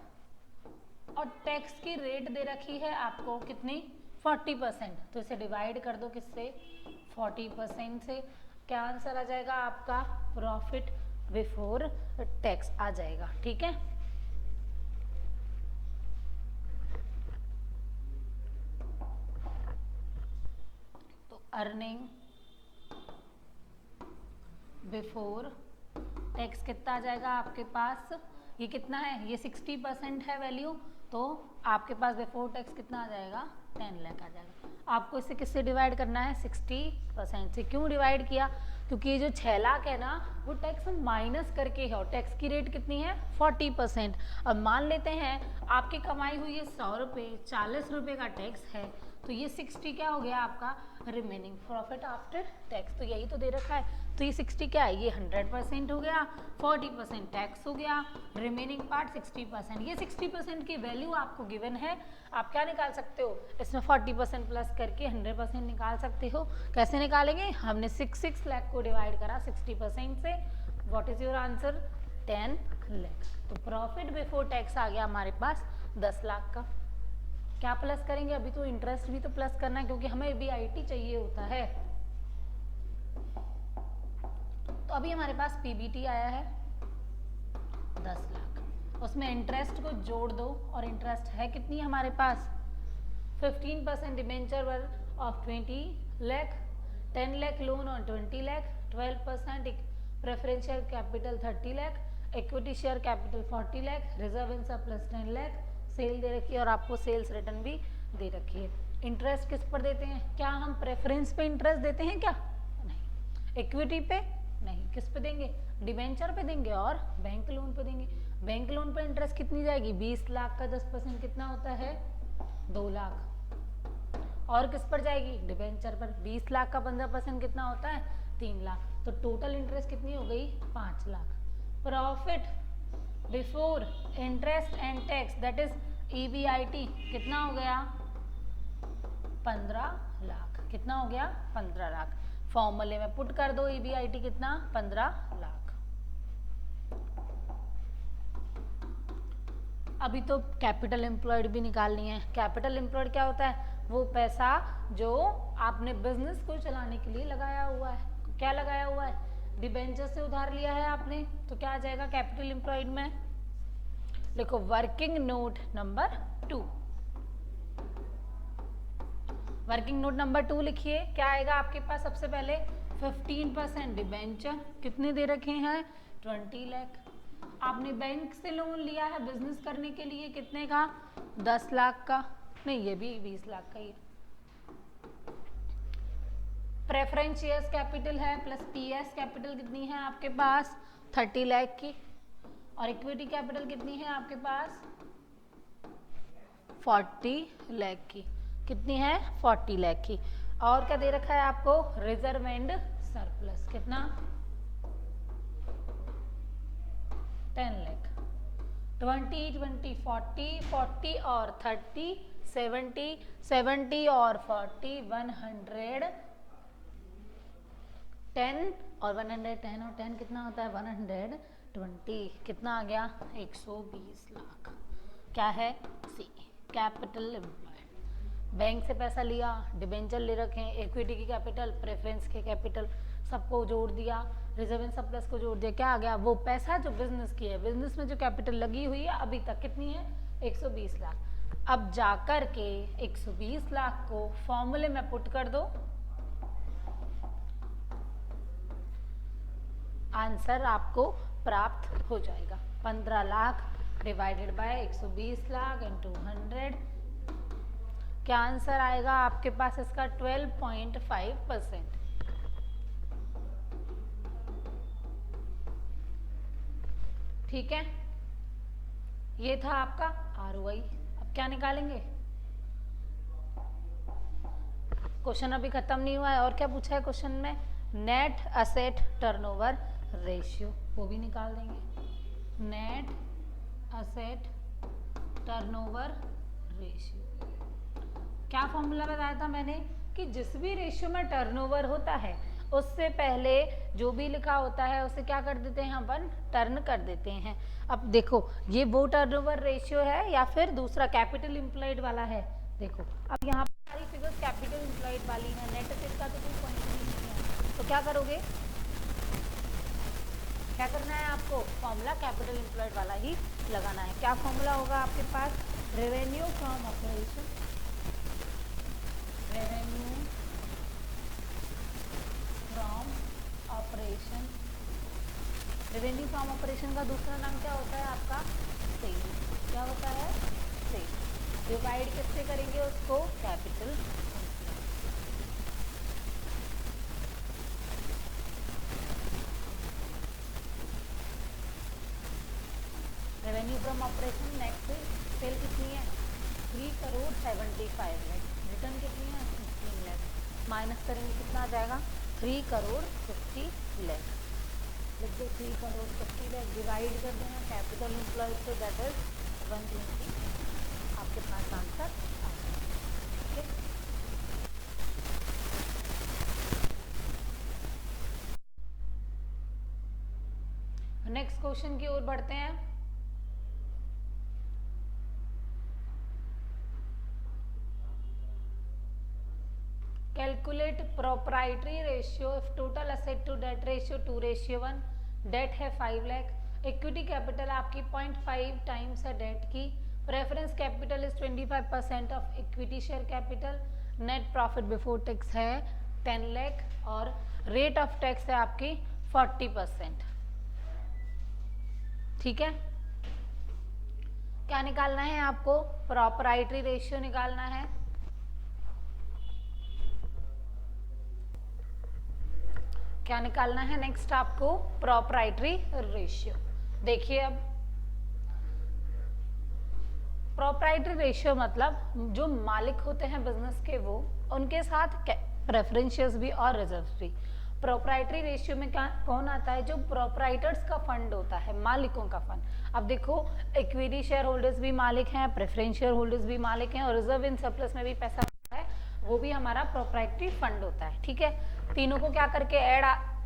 और टैक्स की रेट दे रखी है आपको कितनी, 40%, तो इसे डिवाइड कर दो किससे, 40% से। क्या आंसर आ जाएगा आपका, प्रॉफिट बिफोर टैक्स आ जाएगा। ठीक है, तो अर्निंग बिफोर टैक्स कितना आ जाएगा आपके पास, ये कितना है, ये 60% है वैल्यू, तो आपके पास बिफोर टैक्स कितना आ जाएगा, 10 लाख आ जाएगा। आपको इसे किससे डिवाइड करना है, 60% से। क्यों डिवाइड किया, क्योंकि ये जो 6 लाख है ना, वो टैक्स हम माइनस करके है, और टैक्स की रेट कितनी है, 40%। अब मान लेते हैं आपकी कमाई हुई है 100 रुपये, 40 रुपये का टैक्स है, तो ये 60 क्या हो गया आपका, रिमेनिंग प्रॉफिट आफ्टर टैक्स। तो यही तो दे रखा है, तो ये 60 क्या है, ये 100% हो गया, 40% टैक्स हो गया, रिमेनिंग पार्ट 60%। ये 60% की वैल्यू आपको गिवन है। आप क्या निकाल सकते हो, इसमें 40% प्लस करके 100% निकाल सकते हो। कैसे निकालेंगे, हमने 6 लाख को डिवाइड करा 60% से। What is your answer, 10 lakh. तो प्रॉफिट बिफोर टैक्स आ गया हमारे पास 10 लाख का। क्या प्लस करेंगे, अभी तो इंटरेस्ट भी तो प्लस करना है, क्योंकि हमें भी आईटी चाहिए होता है। तो अभी हमारे पास पीबीटी आया है 10 लाख, उसमें इंटरेस्ट को जोड़ दो, और इंटरेस्ट है कितनी हमारे पास, 15% debenture of 20 lakh, 10 lakh loan और 20 lakh, 12% preferential capital 30 lakh, equity share capital 40 lakh, reserve and surplus 10 lakh, सेल दे रखी है, और आपको सेल्स रिटर्न भी दे रखी है। इंटरेस्ट किस पर देते हैं, क्या हम प्रेफरेंस पे इंटरेस्ट देते हैं क्या, नहीं। इक्विटी पे नहीं, किस पे देंगे, डिबेंचर पे देंगे, और बैंक लोन पे देंगे। बैंक लोन पे इंटरेस्ट कितनी जाएगी, 20 लाख का 10% कितना होता है, 2 लाख। और किस पर जाएगी, डिबेंचर पर। 20 लाख का 15% कितना होता है, 3 लाख। तो टोटल इंटरेस्ट कितनी हो गई, 5 lakh. Profit before interest and tax that is EBIT कितना हो गया, 15 लाख। कितना हो गया, 15 लाख। फॉर्मूले में पुट कर दो, EBIT कितना, 15 लाख। अभी तो कैपिटल एम्प्लॉयड भी निकालनी है। कैपिटल एम्प्लॉयड क्या होता है, वो पैसा जो आपने बिजनेस को चलाने के लिए लगाया हुआ है। क्या लगाया हुआ है, डिबेंचर से उधार लिया है आपने, तो क्या आ जाएगा कैपिटल एम्प्लॉयड में, देखो working note number 2। Working note number 2 लिखिए। क्या आएगा आपके पास, सबसे पहले 15% डिबेंचर कितने दे रखे हैं, 20 लाख। आपने बैंक से लोन लिया है बिजनेस करने के लिए, कितने का, 10 लाख का, नहीं ये भी 20 लाख का ही। प्रेफरेंस शेयर्स कैपिटल है प्लस PS कैपिटल कितनी है आपके पास, 30 लाख की। और इक्विटी कैपिटल कितनी है आपके पास, 40 लाख की। कितनी है, 40 लाख की। और क्या दे रखा है आपको, रिजर्व एंड सरप्लस कितना, 10 लाख। 20 20 40 40 और 30 70 70 और 40 110 और 110 और 10 कितना होता है, 120। कितना आ गया, 120 लाख। क्या है, सी कैपिटल एम्प्लॉयड। बैंक से पैसा लिया, डिबेंचर ले रखे हैं, इक्विटी की कैपिटल, प्रेफरेंस के कैपिटल, सबको जोड़ दिया, रिजर्व एंड सरप्लस को जोड़ दिया। क्या आ गया, वो पैसा जो बिजनेस की है, बिजनेस में जो कैपिटल लगी हुई है अभी तक कितनी है, 120 लाख। अब जाकर के 120 लाख को फॉर्मूले में पुट कर दो, आंसर आपको प्राप्त हो जाएगा। 15 lakh divided bye 120 lakh into 100। क्या आंसर आएगा आपके पास इसका, 12.5%। ठीक है, ये था आपका ROI। अब क्या निकालेंगे, क्वेश्चन अभी खत्म नहीं हुआ है। और क्या पूछा है क्वेश्चन में, नेट असेट टर्नओवर रेशियो, वो भी निकाल देंगे। नेट असेट टर्नओवर रेशियो, क्या फॉर्मूला बताया था मैंने, कि जिस भी रेशियो में टर्नओवर होता है उससे पहले जो भी लिखा होता है उसे क्या कर देते हैं, अपन टर्न कर देते हैं। अब देखो ये वो टर्नओवर रेशियो है या फिर दूसरा कैपिटल एम्प्लॉयड वाला है, देखो अब यहाँ पर सारी फिगर्स कैपिटल एम्प्लॉयड वाली है, नेट एसेट का तो कोई पॉइंट नहीं है, तो क्या करोगे, क्या करना है आपको, फॉर्मूला कैपिटल एम्प्लॉयड वाला ही लगाना है। क्या फॉर्मूला होगा आपके पास, revenue from operation, revenue from operation, revenue from operation का दूसरा नाम क्या होता है आपका, सेल। क्या होता है, सेल। डिवाइड किससे करेंगे उसको, capital. Revenue from operation, next sale कितनी है, 3 करोड़ 75 लाख, रिटर्न कितनी है, 16 लाख, माइनस करेंगे कितना आ जाएगा, 3 करोड़ 50 लाख। लिख दो 3 करोड़ 50 लाख, डिवाइड कर देना कैपिटल एम्प्लॉयड से, दैट इज 120, आपके पास आंसर आ जाएगा। नेक्स्ट क्वेश्चन की ओर बढ़ते हैं। Calculate proprietary ratio if total asset to debt ratio 2:1, debt है 5 लाख, इक्विटी कैपिटल आपकी 0.5 टाइम्स है डेट की, preference capital is 25% of equity share capital, net profit before tax है 10 लाख और रेट ऑफ टैक्स है आपकी 40%। ठीक है, क्या निकालना है आपको, प्रोप्राइटरी रेशियो निकालना है। क्या निकालना है नेक्स्ट आपको, प्रोप्राइटरी रेशियो। देखिए अब प्रोप्राइटरी रेशियो मतलब जो मालिक होते हैं बिजनेस के वो, उनके साथ प्रेफरेंशियल्स भी और रिजर्व्स भी। प्रोप्राइटरी रेशियो में क्या कौन आता है, जो प्रोप्राइटर्स का फंड होता है, मालिकों का फंड। अब देखो इक्विटी शेयर होल्डर्स भी मालिक हैं, प्रेफरेंस शेयर होल्डर्स भी मालिक हैं और रिजर्व इन सरप्लस में भी पैसा होता है, वो भी हमारा प्रोप्राइटरी फंड होता है। ठीक है, तीनों को क्या करके ऐड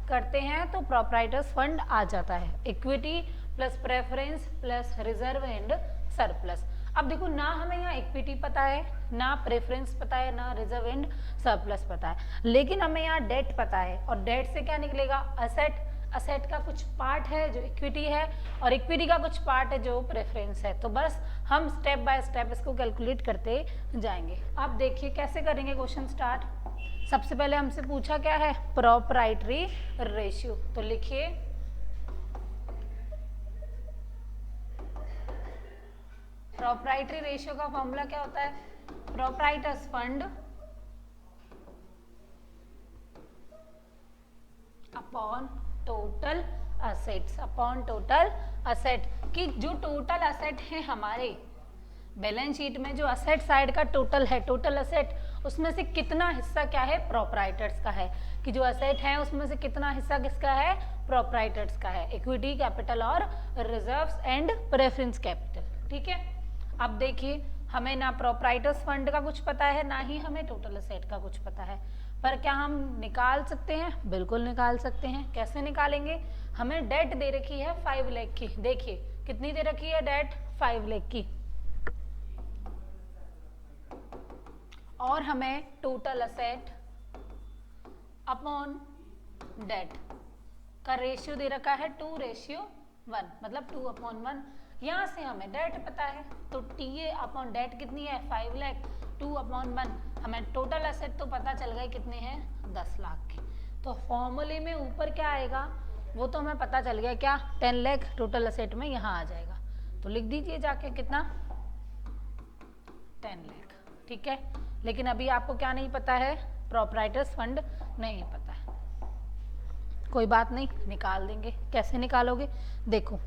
करते हैं तो प्रोप्राइटर्स फंड आ जाता है, equity plus preference plus reserve and surplus. अब देखो ना हमें यहाँ इक्विटी पता है, ना प्रेफरेंस पता है, ना रिजर्व एंड सरप्लस पता है, लेकिन हमें यहाँ डेट पता है और डेट से क्या निकलेगा, असेट। असेट का कुछ पार्ट है जो इक्विटी है और इक्विटी का कुछ पार्ट है जो प्रेफरेंस है। तो बस हम स्टेप बाय स्टेप इसको कैलकुलेट करते जाएंगे। अब देखिए कैसे करेंगे क्वेश्चन स्टार्ट। सबसे पहले हमसे पूछा क्या है, प्रोप्राइटरी रेशियो, तो लिखिए प्रोप्राइटरी रेशियो का फॉर्मूला क्या होता है, proprietors fund upon total assets, upon total asset, कि जो टोटल असेट है हमारे बैलेंस शीट में, जो असेट साइड का टोटल है, टोटल असेट, उसमें से कितना हिस्सा क्या है, प्रोप्राइटर्स का है, कि जो असेट है उसमें से कितना हिस्सा किसका है, प्रोप्राइटर्स का है, इक्विटी कैपिटल और रिजर्व्स एंड प्रेफरेंस कैपिटल। ठीक है, अब देखिए हमें ना प्रोप्राइटर्स फंड का कुछ पता है, ना ही हमें टोटल असेट का कुछ पता है, पर क्या हम निकाल सकते हैं, बिल्कुल निकाल सकते हैं। कैसे निकालेंगे, हमें डेट दे रखी है 5 लाख की, देखिए कितनी दे रखी है डेट, 5 लाख की, और हमें टोटल असेट अपॉन डेट का रेशियो दे रखा है 2:1, मतलब 2/1। यहाँ से हमें डेट पता है तो टीए अपॉन डेट कितनी है, 5 लाख, 2/1, हमें टोटल असेट तो पता चल गए कितने हैं, 10 लाख के। तो फॉर्मूले में ऊपर क्या आएगा वो तो हमें पता चल गया, क्या 10 लाख टोटल असेट में यहाँ आ जाएगा, तो लिख दीजिए जाके कितना, 10 लाख। ठीक है, लेकिन अभी आपको क्या नहीं पता है, प्रोप्राइटर्स फंड नहीं पता है, कोई बात नहीं, निकाल देंगे। कैसे निकालोगे, देखो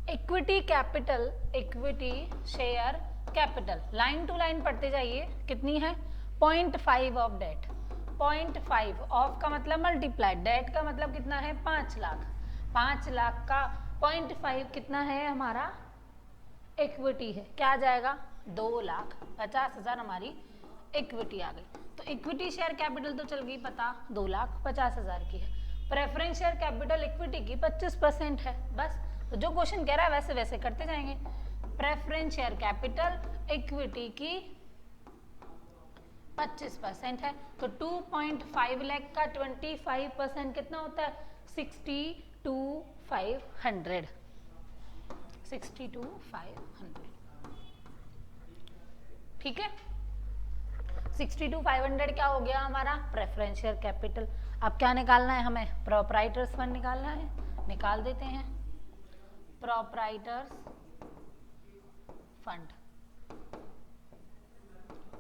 equity capital, equity share capital, line to line पढ़ते जाइए, कितनी है, 0.5 ऑफ डेट, 0.5 ऑफ का मतलब मल्टीप्लाई, डेट का मतलब कितना है, 5 लाख, 5 लाख का 0.5 कितना है हमारा, इक्विटी है, क्या आ जाएगा, 2,50,000 हमारी इक्विटी आ गई। तो इक्विटी शेयर कैपिटल तो चल गई पता, 2,50,000 की है। प्रेफरेंस शेयर कैपिटल इक्विटी की 25% है, बस तो जो क्वेश्चन कह रहा है वैसे वैसे करते जाएंगे। प्रेफरेंस शेयर कैपिटल इक्विटी की 25% है, तो 2.5 लाख का 25% कितना होता है? 62,500। 62,500 ठीक है। 62,500 क्या हो गया हमारा? Preference share capital. अब क्या निकालना है हमें? प्रोप्राइटर्स फंड निकालना है, निकाल देते हैं। Proprietors fund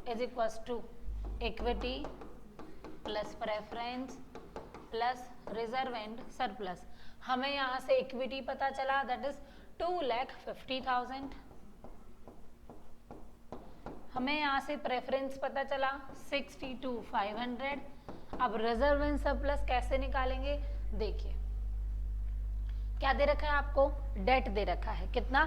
is equal to equity plus preference plus reserve and surplus. हमें यहाँ से इक्विटी पता चला, दैट इज 2,50,000। हमें यहाँ से प्रेफरेंस पता चला 62,500। अब रिजर्व एंड सरप्लस कैसे निकालेंगे? देखिए क्या दे रखा है आपको? डेट दे रखा है। कितना?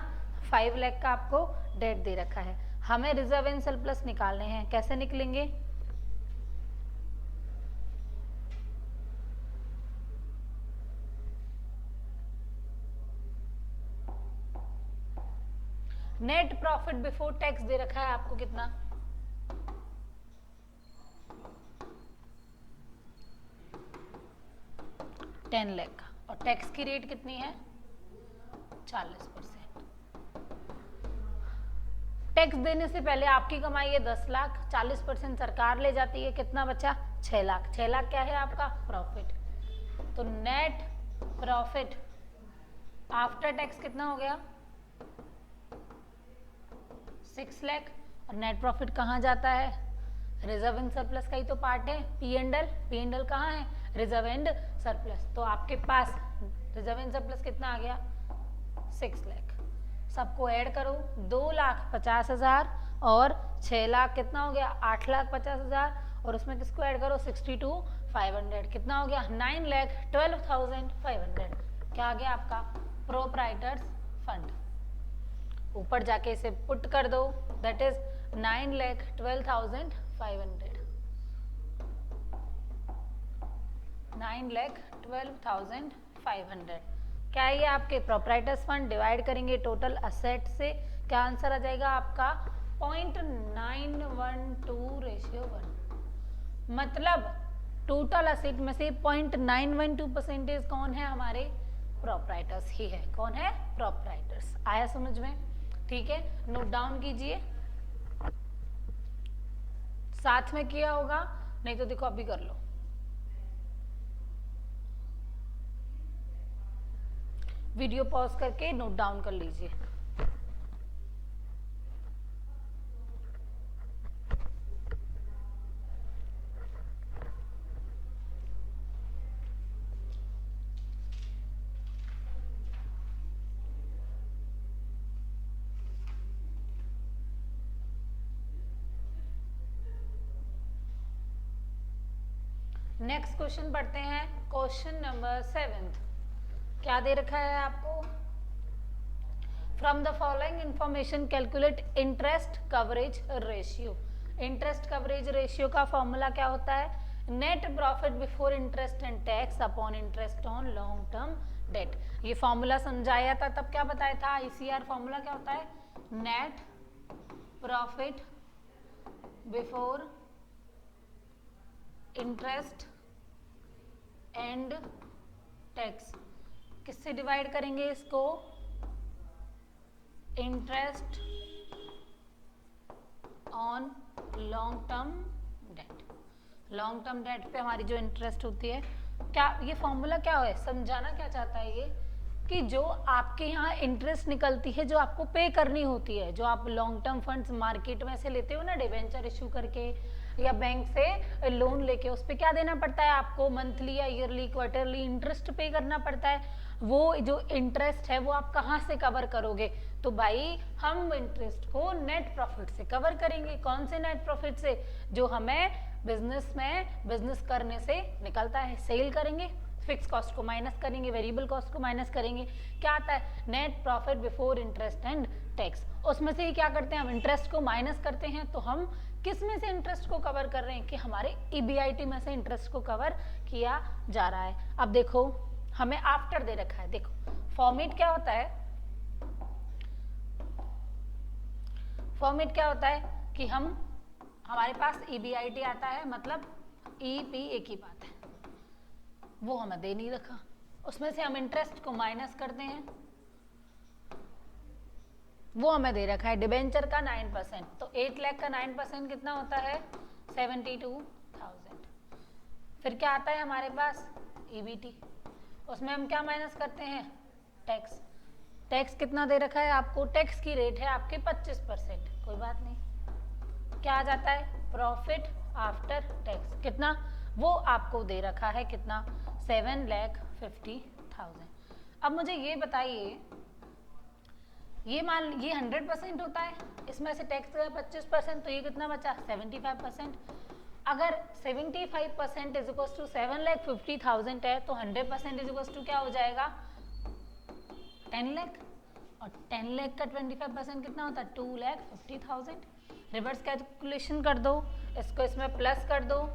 5 लाख का आपको डेट दे रखा है। हमें रिजर्व एंड सरप्लस निकालने हैं, कैसे निकलेंगे? नेट प्रॉफिट बिफोर टैक्स दे रखा है आपको कितना? 10 लाख का, और टैक्स की रेट कितनी है? 40%। टैक्स देने से पहले आपकी कमाई है 10 लाख, 40% सरकार ले जाती है, कितना बचा? 6 लाख। 6 लाख क्या है आपका? प्रॉफिट। तो नेट प्रॉफिट आफ्टर टैक्स कितना हो गया? 6 लाख। और नेट प्रॉफिट कहाँ जाता है? रिजर्व एंड सरप्लस का ही तो पार्ट है, P and L. P and L कहाँ है? Reserve and surplus. तो आपके पास रिजर्व एंड सरप्लस कितना आ गया? 6 लाख। सबको ऐड करो, 2,50,000 और 6 लाख कितना हो गया? 8,50,000। और उसमें किसको ऐड करो? 62,500। कितना हो गया? 9,12,500। क्या आ गया आपका? Proprietors fund. ऊपर जाके इसे पुट कर दो, दैट इज 9,12,500। 9,12,500 क्या है ये आपके प्रोप्राइटर्स फंड। डिवाइड करेंगे टोटल असेट से, क्या आंसर आ जाएगा आपका? 0.912:1। मतलब टोटल असेट में से 0.912% कौन है? हमारे प्रोप्राइटर्स ही है। कौन है? प्रोप्राइटर्स। आया समझ में? ठीक है, नोट डाउन कीजिए, साथ में किया होगा, नहीं तो देखो अभी कर लो। वीडियो पॉज करके नोट डाउन कर लीजिए। नेक्स्ट क्वेश्चन पढ़ते हैं, क्वेश्चन नंबर 7। क्या दे रखा है आपको? From the following information calculate interest coverage ratio. Interest coverage ratio का फॉर्मूला क्या होता है? Net profit before interest and tax upon interest on long term debt. ये फॉर्मूला समझाया था, तब क्या बताया था? ICR फॉर्मूला क्या होता है? Net profit before interest and tax. किससे डिवाइड करेंगे इसको? Interest on long term debt. Long term debt पे हमारी जो इंटरेस्ट होती है, क्या ये फॉर्मूला क्या है? समझाना क्या चाहता है ये कि जो आपके यहाँ इंटरेस्ट निकलती है, जो आपको पे करनी होती है, जो आप लॉन्ग टर्म फंड्स मार्केट में से लेते हो ना, डिवेंचर इशू करके या बैंक से लोन लेके, उस पर क्या देना पड़ता है आपको? मंथली या ईयरली क्वार्टरली इंटरेस्ट पे करना पड़ता है। वो जो इंटरेस्ट है वो आप कहाँ से कवर करोगे? तो भाई हम इंटरेस्ट को नेट प्रॉफिट से कवर करेंगे। कौन से नेट प्रॉफिट से? जो हमें बिजनेस में बिजनेस करने से निकलता है। सेल करेंगे, फिक्स कॉस्ट को माइनस करेंगे, वेरिएबल कॉस्ट को माइनस करेंगे, क्या आता है? Net profit before interest and tax. उसमें से ही क्या करते हैं हम? इंटरेस्ट को माइनस करते हैं। तो हम किस में से इंटरेस्ट को कवर कर रहे हैं? कि हमारे EBIT में से इंटरेस्ट को कवर किया जा रहा है। अब देखो हमें आफ्टर दे रखा है, देखो फॉर्मेट क्या होता है, फॉर्मेट क्या होता है कि हमारे पास EBIT आता है, मतलब EP एक ही बात है, वो हमें दे नहीं रखा, उसमें से हम इंटरेस्ट को माइनस करते हैं, वो हमें दे रखा है डिबेंचर का 9%, तो 8 लाख का 9% कितना होता है 72,000। फिर क्या आता है हमारे पास EBT, उसमें हम क्या माइनस करते हैं टैक्स, टैक्स कितना दे रखा है आपको, टैक्स की रेट है आपके 25%, कोई बात नहीं, क्या आ जाता है प्रॉफिट आफ्टर टैक्स, कितना वो आपको दे रखा है, कितना 7,50,000। अब मुझे ये बताइए, ये 100% होता है, इसमें से टैक्स का 25%, तो ये कितना बचा 75%। अगर 75% इज इक्वल टू 7,50,000 है, तो 100% इज इक्वल टू क्या हो जाएगा 10 लाख, और 10 लाख का 25% कितना होता है 2,50,000। रिवर्स कैलकुलेशन कर दो, इसको इसमें प्लस कर दो,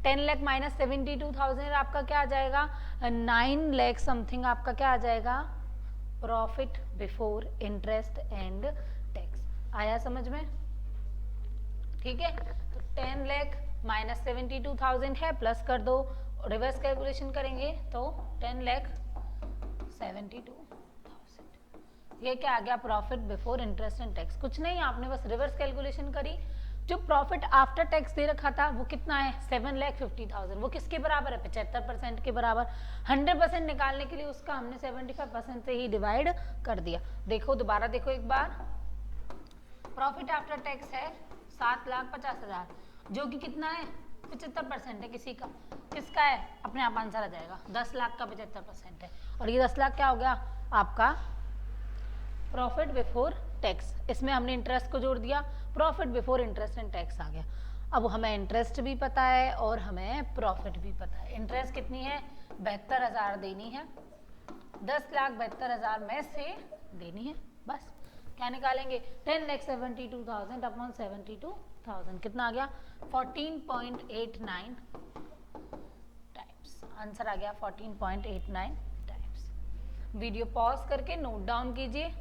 10 लाख माइनस 72,000 आपका क्या आ जाएगा 9 लाख समथिंग, आपका क्या आ जाएगा profit before interest and tax. आया समझ में, ठीक है। तो 10 लाख माइनस 72,000 है, प्लस कर दो, रिवर्स कैलकुलेशन करेंगे तो 10,72,000, ये क्या आ गया profit before interest and tax. कुछ नहीं, आपने बस रिवर्स कैलकुलेशन करी, जो प्रॉफिट आफ्टर टैक्स दे रखा था वो कितना है 7,50,000, वो किसके बराबर है 75% के बराबर। 100% निकालने के लिए उसका हमने 75% से ही डिवाइड कर दिया। देखो दोबारा देखो एक बार, प्रॉफिट आफ्टर टैक्स है 7,50,000, जो कि कितना है 75% है किसी का, किसका है अपने आप आंसर आ जाएगा, 10 लाख का 75% है, और ये 10 लाख क्या हो गया आपका प्रॉफिट बिफोर टैक्स। इसमें हमने इंटरेस्ट को जोड़ दिया, profit before interest and tax आ गया। अब हमें इंटरेस्ट भी पता है और हमें प्रॉफिट भी पता है। इंटरेस्ट कितनी है 72,000 देनी है, 10,72,000 में से देनी है, बस क्या निकालेंगे 10,72,000 अपॉन 72,000, कितना आ गया 14.89 टाइम्स, आंसर आ गया 14.89 टाइम्स। वीडियो पॉज करके नोट डाउन कीजिए।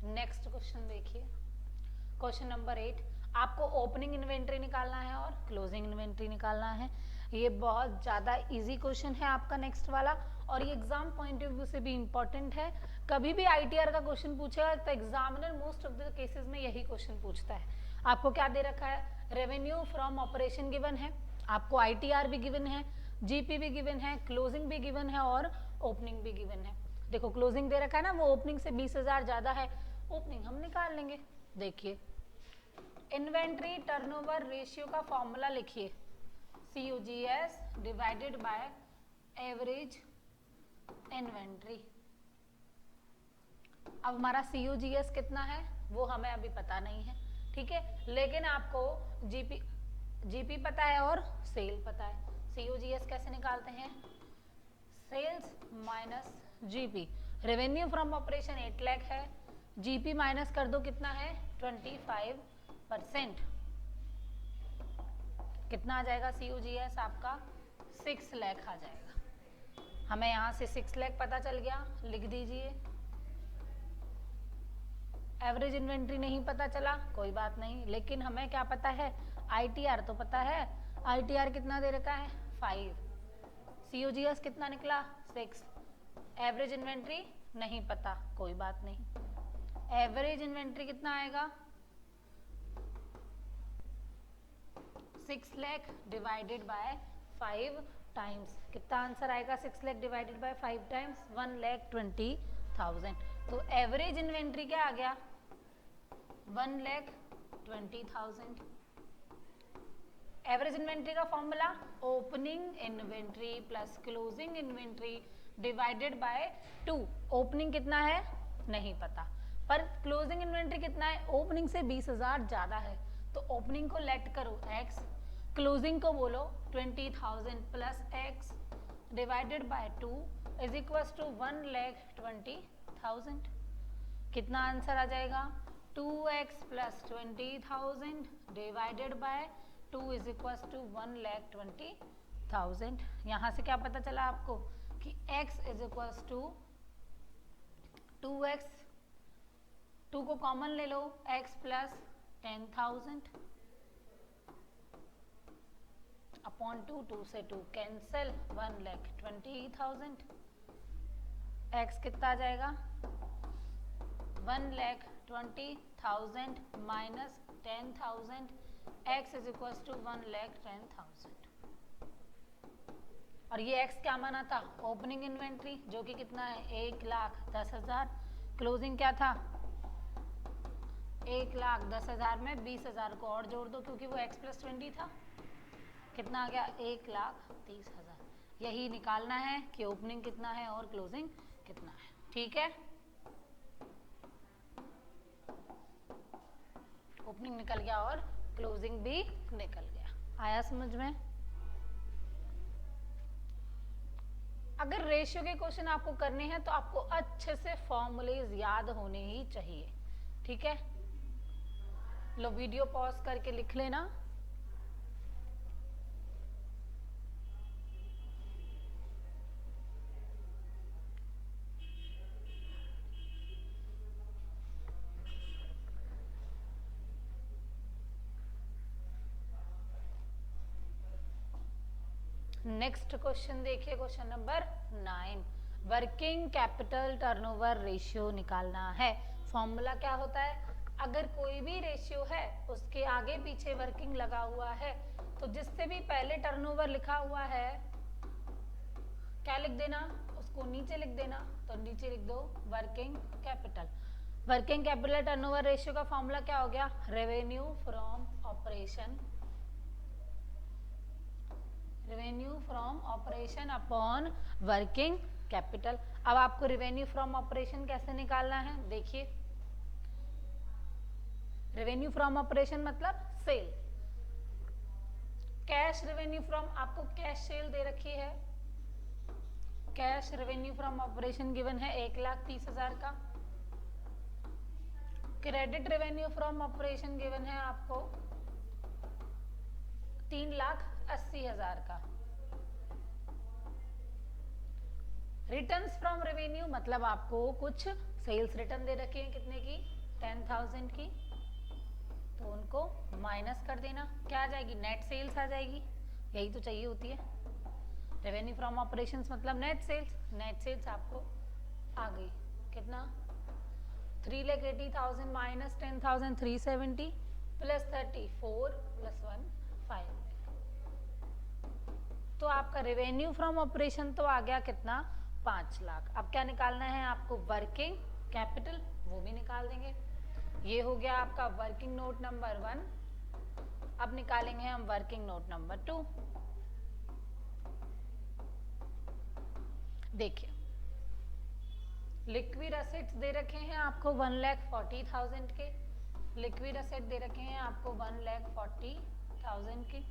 नेक्स्ट क्वेश्चन देखिए, क्वेश्चन नंबर 8, आपको ओपनिंग इन्वेंट्री निकालना है और क्लोजिंग इन्वेंट्री निकालना है। ये बहुत ज़्यादा इजी क्वेश्चन है आपका नेक्स्ट वाला, और ये एग्जाम पॉइंट ऑफ व्यू से भी इम्पोर्टेंट है। कभी भी ITR का क्वेश्चन पूछेगा तो examiner most of the cases में यही क्वेश्चन पूछता है। आपको क्या दे रखा है, रेवेन्यू फ्रॉम ऑपरेशन गिवन है, आपको ITR भी गिवन है, GP भी गिवन है, क्लोजिंग भी गिवन है और ओपनिंग भी गिवन है। देखो क्लोजिंग दे रखा है ना, वो ओपनिंग से 20,000 ज़्यादा है, ओपनिंग हम निकाल लेंगे। देखिए इन्वेंट्री टर्नओवर रेशियो का फॉर्मूला लिखिए, COGS divided by average inventory. अब हमारा COGS कितना है वो हमें अभी पता नहीं है, ठीक है, लेकिन आपको GP पता है और सेल पता है। COGS कैसे निकालते हैं, sales minus GP, revenue from operation 8 lakh है, GP माइनस कर दो कितना है 25%, कितना आ जाएगा COGS आपका 6 लाख आ जाएगा। हमें यहाँ से 6 लाख पता चल गया, लिख दीजिए। एवरेज इन्वेंट्री नहीं पता चला कोई बात नहीं, लेकिन हमें क्या पता है ITR तो पता है, ITR कितना दे रखा है 5, COGS कितना निकला 6, एवरेज इन्वेंट्री नहीं पता कोई बात नहीं, एवरेज इन्वेंट्री कितना आएगा 6 लाख डिवाइडेड बाय 5 टाइम्स, कितना आंसर आएगा 6 लाख डिवाइडेड बाय 5 टाइम्स 1,20,000। तो एवरेज इन्वेंट्री क्या आ गया 1,20,000। एवरेज इन्वेंट्री का formula opening inventory plus closing inventory divided by 2। Opening कितना है नहीं पता, पर क्लोजिंग इन्वेंट्री कितना है, ओपनिंग से 20,000 ज्यादा है, तो ओपनिंग को लेट करो x, क्लोजिंग को बोलो 20,000 plus x divided by 2 is equal to 1,20,000। कितना आंसर आ जाएगा? 2x plus 20,000 divided by 2 is equal to 1,20,000। यहाँ से क्या पता चला आपको कि x is equal to 2x, 2 को कॉमन ले लो, x प्लस 10,000 अपॉन 2, 2 से 2 कैंसिल, 1,20,000। x कितना आ जाएगा? 1,20,000 minus 10,000, x is equal to 1,10,000। और ये x क्या माना था? ओपनिंग इन्वेंट्री, जो कि कितना है? 1,10,000। क्लोजिंग क्या था? 1,10,000 में 20,000 को और जोड़ दो, क्योंकि वो x प्लस 20 था। कितना आ गया? 1,30,000। यही निकालना है कि ओपनिंग कितना है और क्लोजिंग कितना है। ठीक है, ओपनिंग निकल गया और क्लोजिंग भी निकल गया। आया समझ में? अगर रेशियो के क्वेश्चन आपको करने हैं तो आपको अच्छे से फॉर्मूलेज याद होने ही चाहिए। ठीक है, लो वीडियो पॉज करके लिख लेना। नेक्स्ट क्वेश्चन देखिए, question number 9। Working capital turnover ratio निकालना है। फॉर्मूला क्या होता है? अगर कोई भी रेशियो है उसके आगे पीछे वर्किंग लगा हुआ है तो जिससे भी पहले टर्नओवर लिखा हुआ है क्या लिख देना? उसको नीचे लिख देना। तो नीचे लिख दो working capital. Working capital turnover ratio का फॉर्मूला क्या हो गया? Revenue from operation, revenue from operation upon working capital. अब आपको रेवेन्यू फ्रॉम ऑपरेशन कैसे निकालना है? देखिए, रेवेन्यू फ्रॉम ऑपरेशन मतलब सेल। कैश रेवेन्यू फ्रॉम, आपको कैश सेल दे रखी है। Cash revenue from operation given है 1,30,000 का। Credit revenue from operation given है आपको 3,80,000 का। रिटर्न्स फ्रॉम रेवेन्यू मतलब आपको कुछ सेल्स रिटर्न दे रखी है, कितने की? 10,000 की। तो उनको माइनस कर देना, क्या आ जाएगी? नेट सेल्स आ जाएगी। यही तो चाहिए होती है। रेवेन्यू फ्रॉम ऑपरेशंस मतलब नेट सेल्स। नेट सेल्स आपको आ गई कितना? 3,80,000 माइनस 10,000 370 प्लस 34 प्लस 1 5। तो आपका रेवेन्यू फ्रॉम ऑपरेशन तो आ गया कितना? 5 लाख। अब क्या निकालना है आपको? वर्किंग कैपिटल, वो भी निकाल देंगे। ये हो गया आपका वर्किंग नोट नंबर 1। अब निकालेंगे हम वर्किंग नोट नंबर 2। देखिए, लिक्विड असेट्स दे रखे हैं आपको 1,40,000 के। लिक्विड असेट दे रखे हैं आपको 1,40,000 की।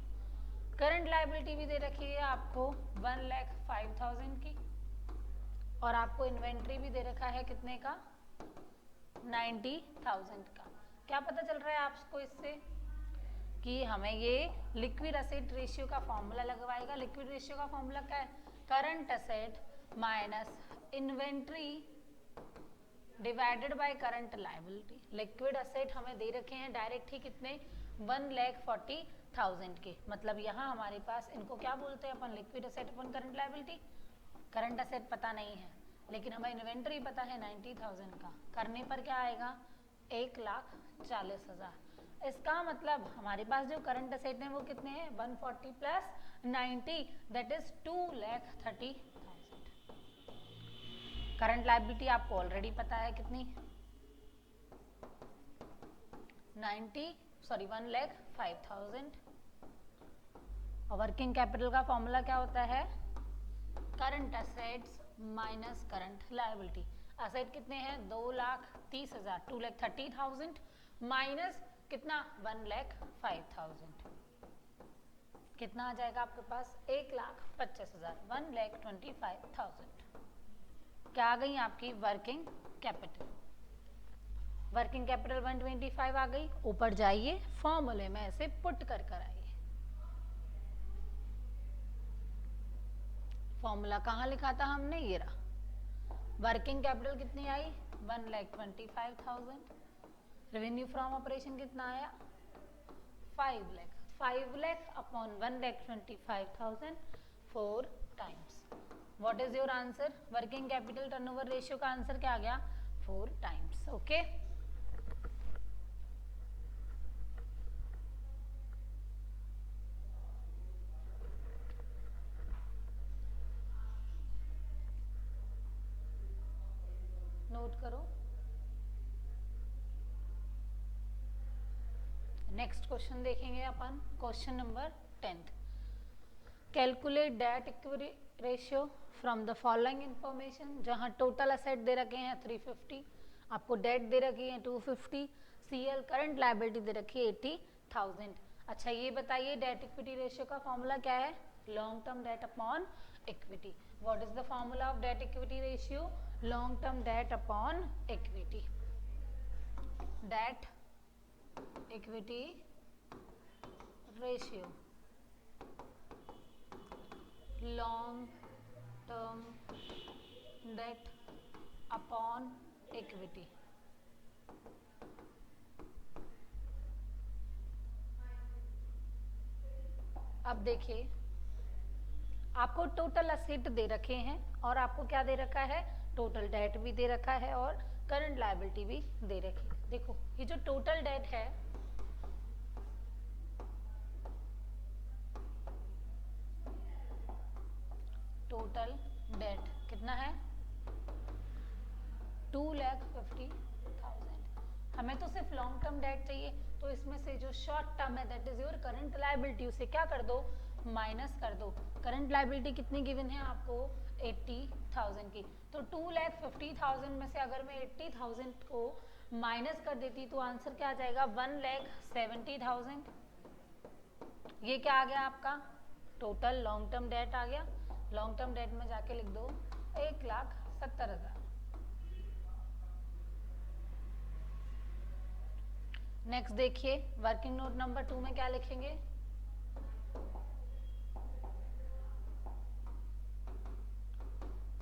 करंट लायबिलिटी भी दे रखी है आपको 1,05,000 की। और आपको इन्वेंट्री भी दे रखा है कितने का? 90,000 का। क्या पता चल रहा है आपको इससे? कि हमें ये लिक्विड असेट रेशियो का फॉर्मूला लगवाएगा। लिक्विड रेशियो का फॉर्मूला क्या है? Current asset minus inventory divided by current liability. Liquid asset हमें दे रखे हैं डायरेक्ट ही कितने? 1,40,000 के। मतलब यहाँ हमारे पास इनको क्या बोलते हैं अपन? लिक्विड असेट अपन करंट लायबिलिटी। करंट असेट पता नहीं है लेकिन हमें इन्वेंट्री पता है 90,000 का। करने पर क्या आएगा? 1,40,000। इसका मतलब हमारे पास जो करंट असेट है वो कितने हैं? 140 plus 90 that is 2,30,000। Current liability आपको ऑलरेडी पता है कितनी? 1,05,000। और वर्किंग कैपिटल का फॉर्मूला क्या होता है? Current assets minus current liability. Asset कितने हैं? 2,30,000, 2,30,000 माइनस कितना? 1,05,000। कितना आ जाएगा आपके पास 1,25,000, 1,25,000। क्या आ गई आपकी वर्किंग कैपिटल। वर्किंग कैपिटल 125 आ गई। ऊपर जाइए फॉर्मूले में ऐसे पुट कर आइए। फॉर्मूला कहाँ लिखा था हमने, ये रहा। वर्किंग कैपिटल कितनी आई 1,25,000। रेवेन्यू फ्रॉम ऑपरेशन कितना आया 5 lakh. 5 lakh upon 1,25,000 4 times. What is your answer, working capital turnover ratio का आंसर क्या आ गया 4 टाइम्स। ओके, नोट करो। नेक्स्ट क्वेश्चन देखेंगे अपन, question number 10। Calculate debt equity ratio from the following information. जहां टोटल असेट दे रखे हैं 350, आपको डेट दे रखी है 250, सीएल करंट लायबिलिटी दे रखी है 80,000। अच्छा ये बताइए डेट इक्विटी रेशियो का फॉर्मूला क्या है, long term debt upon equity. What is the formula of date equity ratio, long term debt upon equity. Date equity ratio long term debt upon equity. अब देखिए आपको टोटल असेट दे रखे हैं और आपको क्या दे रखा है, टोटल डेट भी दे रखा है और करंट लायबिलिटी भी दे रखी है। देखो ये जो टोटल डेट है टोटल डेट कितना है 2,50,000। हमें तो सिर्फ लॉन्ग टर्म डेट चाहिए, तो इसमें से जो शॉर्ट टर्म है that is your current liability, उसे क्या कर दो माइनस कर दो। करंट लायबिलिटी कितनी गिवन है आपको 80,000 की। तो 2,50,000 में से अगर मैं 80,000 को माइनस कर देती तो आंसर क्या आ जाएगा 1,70,000। ये क्या आ गया आपका टोटल लॉन्ग टर्म डेट आ गया। लॉन्ग टर्म डेट में जाके लिख दो 1,70,000। नेक्स्ट देखिए वर्किंग नोट नंबर 2 में क्या लिखेंगे,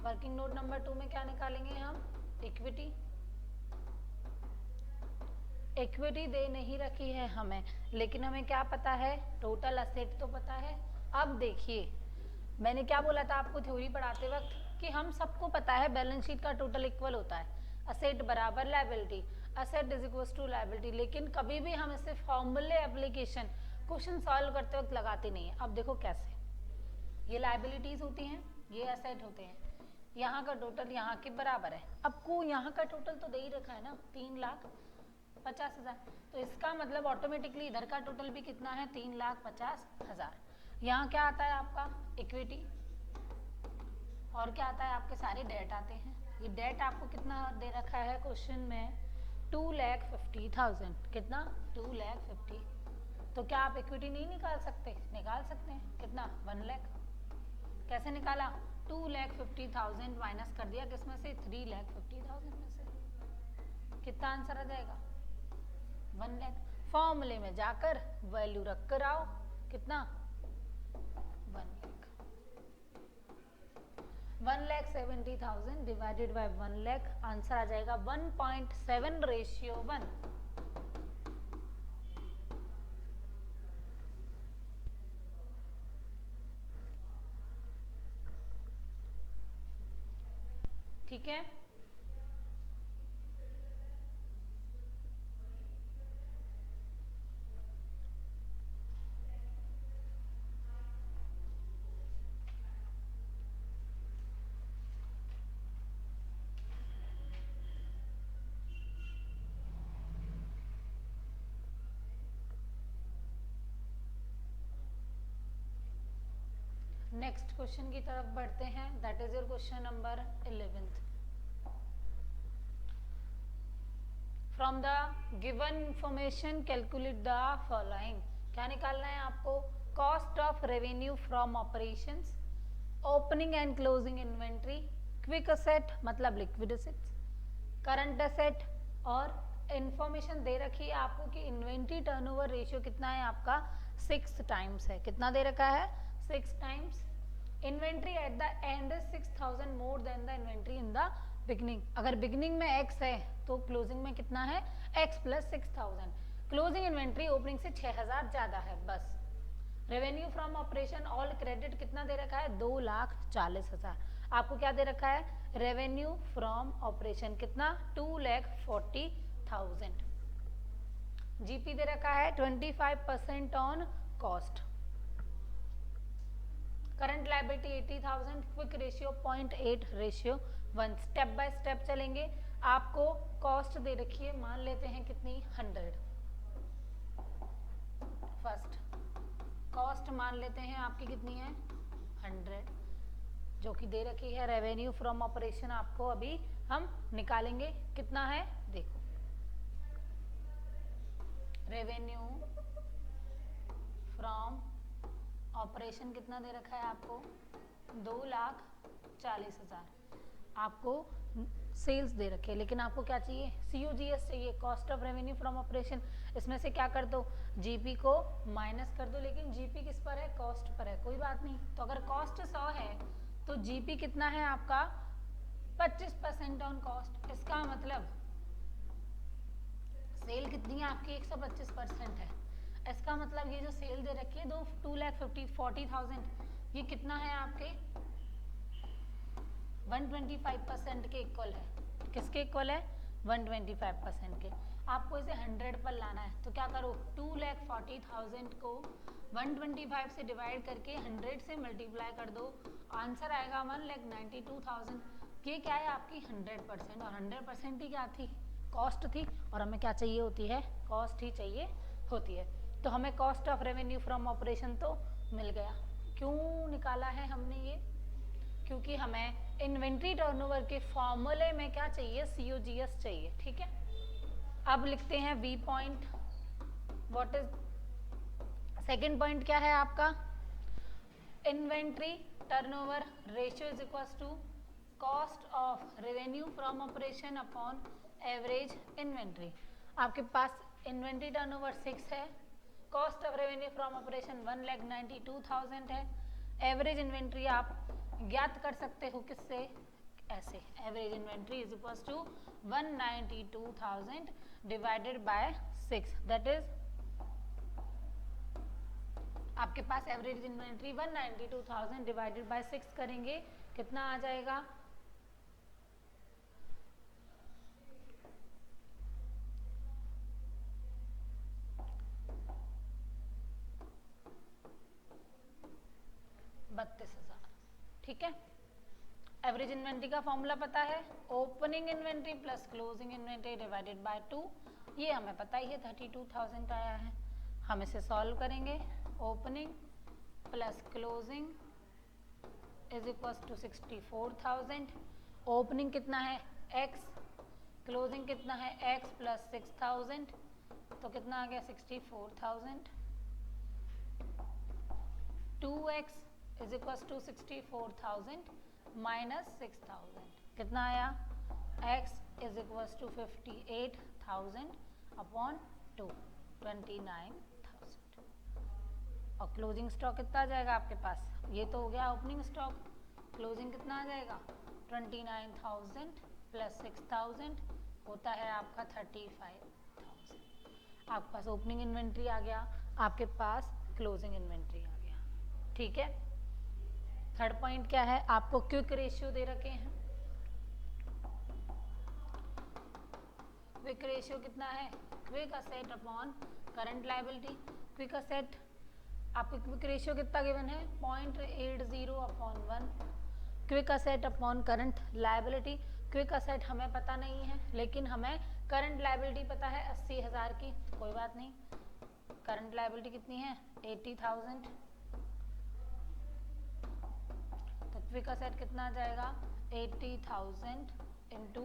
वर्किंग नोट नंबर 2 में क्या निकालेंगे हम, इक्विटी। इक्विटी दे नहीं रखी है हमें, लेकिन हमें क्या पता है टोटल असेट तो पता है। अब देखिए मैंने क्या बोला था आपको थ्योरी पढ़ाते वक्त कि हम सबको पता है बैलेंस शीट का टोटल इक्वल होता है असेट बराबर liability, asset is equal to liability. लेकिन कभी भी हम इसे फॉर्मूले एप्लीकेशन क्वेश्चन सॉल्व करते वक्त लगाते नहीं है। अब देखो कैसे, ये लायबिलिटीज होती हैं, ये असेट होते हैं, यहाँ का टोटल यहाँ के बराबर है। आपको यहाँ का टोटल तो दे ही रखा है ना 3,50,000, तो इसका मतलब ऑटोमेटिकली इधर का टोटल भी कितना है 3,50,000। यहाँ क्या आता है आपका इक्विटी और क्या आता है आपके सारे डेट आते हैं। ये डेट आपको कितना दे रखा है क्वेश्चन में 2,50,000। कितना 2,50,000। तो क्या आप इक्विटी नहीं निकाल सकते, निकाल सकते हैं। कितना 1 लाख। कैसे निकाला 2,50,000 माइनस कर दिया किसमें से 3,50,000 में से, कितना आंसर आ जाएगा 1 लाख। फॉर्मूले में जाकर वैल्यू रख कर आओ, कितना 1 lakh. 1,70,000 divided by 1 lakh, answer आ जाएगा 1.7:1। ठीक है, नेक्स्ट क्वेश्चन की तरफ बढ़ते हैं, that is your question number 11th। From the given information calculate the following. क्या निकालना है आपको, cost of revenue from operations, opening and closing inventory, quick asset मतलब लिक्विड असेट्स, करंट असेट, और इंफॉर्मेशन दे रखी है आपको कि इन्वेंट्री टर्नओवर रेशियो कितना है आपका 6 टाइम्स है। कितना दे रखा है 6 times. Inventory at the end 6000 more than the inventory in the beginning. अगर बिगनिंग में x है तो क्लोजिंग में कितना है x plus 6000। Closing inventory opening से 6000 ज्यादा है बस। Revenue from operation all credit कितना दे रखा है 2,40,000। आपको क्या दे रखा है रेवेन्यू फ्रॉम ऑपरेशन कितना 2,40,000। जीपी दे रखा है 25% on cost. Current liability 80,000, quick ratio 0.8 ratio 1। Step by step चलेंगे। आपको कॉस्ट दे रखी है, मान लेते हैं कितनी 100। फर्स्ट कॉस्ट मान लेते हैं आपकी कितनी है 100, जो कि दे रखी है। रेवेन्यू फ्रॉम ऑपरेशन आपको अभी हम निकालेंगे कितना है, देखो रेवेन्यू फ्रॉम ऑपरेशन कितना दे रखा है आपको 2,40,000। आपको सेल्स दे रखे हैं, लेकिन आपको क्या चाहिए COGS चाहिए, cost of revenue from operation. इसमें से क्या कर दो जीपी को माइनस कर दो, लेकिन जीपी किस पर है कॉस्ट पर है, कोई बात नहीं। तो अगर कॉस्ट 100 है तो जीपी कितना है आपका 25% ऑन कॉस्ट। इसका मतलब सेल कितनी है आपकी 125% है। इसका मतलब ये जो सेल दे रखी है 2,40,000 ये कितना है आपके 125% के इक्वल है। किसके इक्वल है 125% के। आपको इसे 100 पर लाना है तो क्या करो 2,40,000 को 125 से डिवाइड करके 100 से मल्टीप्लाई कर दो, आंसर आएगा 1,92,000। ये क्या है आपकी 100%, और 100% ही क्या थी कॉस्ट थी, और हमें क्या चाहिए होती है कॉस्ट ही चाहिए होती है। तो हमें cost of revenue from operation तो मिल गया। क्यों निकाला है हमने ये, क्योंकि हमें इन्वेंट्री टर्नओवर के फॉर्मूले में क्या चाहिए COGS चाहिए। ठीक है, अब लिखते हैं V point. What is second point क्या है आपका inventory turnover ratio is equal to cost of revenue from operation upon average inventory. आपके पास इन्वेंट्री टर्नओवर 6 है, cost of revenue from operation 1,92,000 है। एवरेज इन्वेंट्री आप ज्ञात कर सकते हो किससे, ऐसे average inventory is equal to 192,000 divided by 6, that is आपके पास एवरेज इन्वेंट्री 192,000 डिवाइडेड बाय 6 करेंगे कितना आ जाएगा 32,000। ठीक है, एवरेज इन्वेंट्री का फॉर्मूला पता है opening inventory plus closing inventory divided by 2, ये हमें पता ही है 32,000 आया है। हम इसे सॉल्व करेंगे। Opening plus closing is equal to 64,000। Opening कितना है x, क्लोजिंग कितना है x प्लस 6,000, तो कितना आ गया 64,000। 2x is equal to 64,000 minus 6,000 कितना आया x is equal to 58,000 upon 2 29,000। और क्लोजिंग स्टॉक कितना आ जाएगा आपके पास, ये तो हो गया ओपनिंग स्टॉक, क्लोजिंग कितना आ जाएगा 29,000 प्लस 6,000 होता है आपका 35,000। आपके पास ओपनिंग इन्वेंट्री आ गया, आपके पास क्लोजिंग इन्वेंट्री आ गया। ठीक है, थर्ड पॉइंट क्या है, आपको क्विक रेशियो दे रखे हैं। क्विक रेशियो कितना है quick asset upon current liability. Quick asset आपको क्विक रेशियो कितना गिवन है 0.80 upon 1। Quick asset upon current liability, quick asset हमें पता नहीं है लेकिन हमें करंट लायबिलिटी पता है 80,000 की, तो कोई बात नहीं। करंट लायबिलिटी कितनी है 80,000, तो क्विक असेट कितना आ जाएगा 80,000 इंटू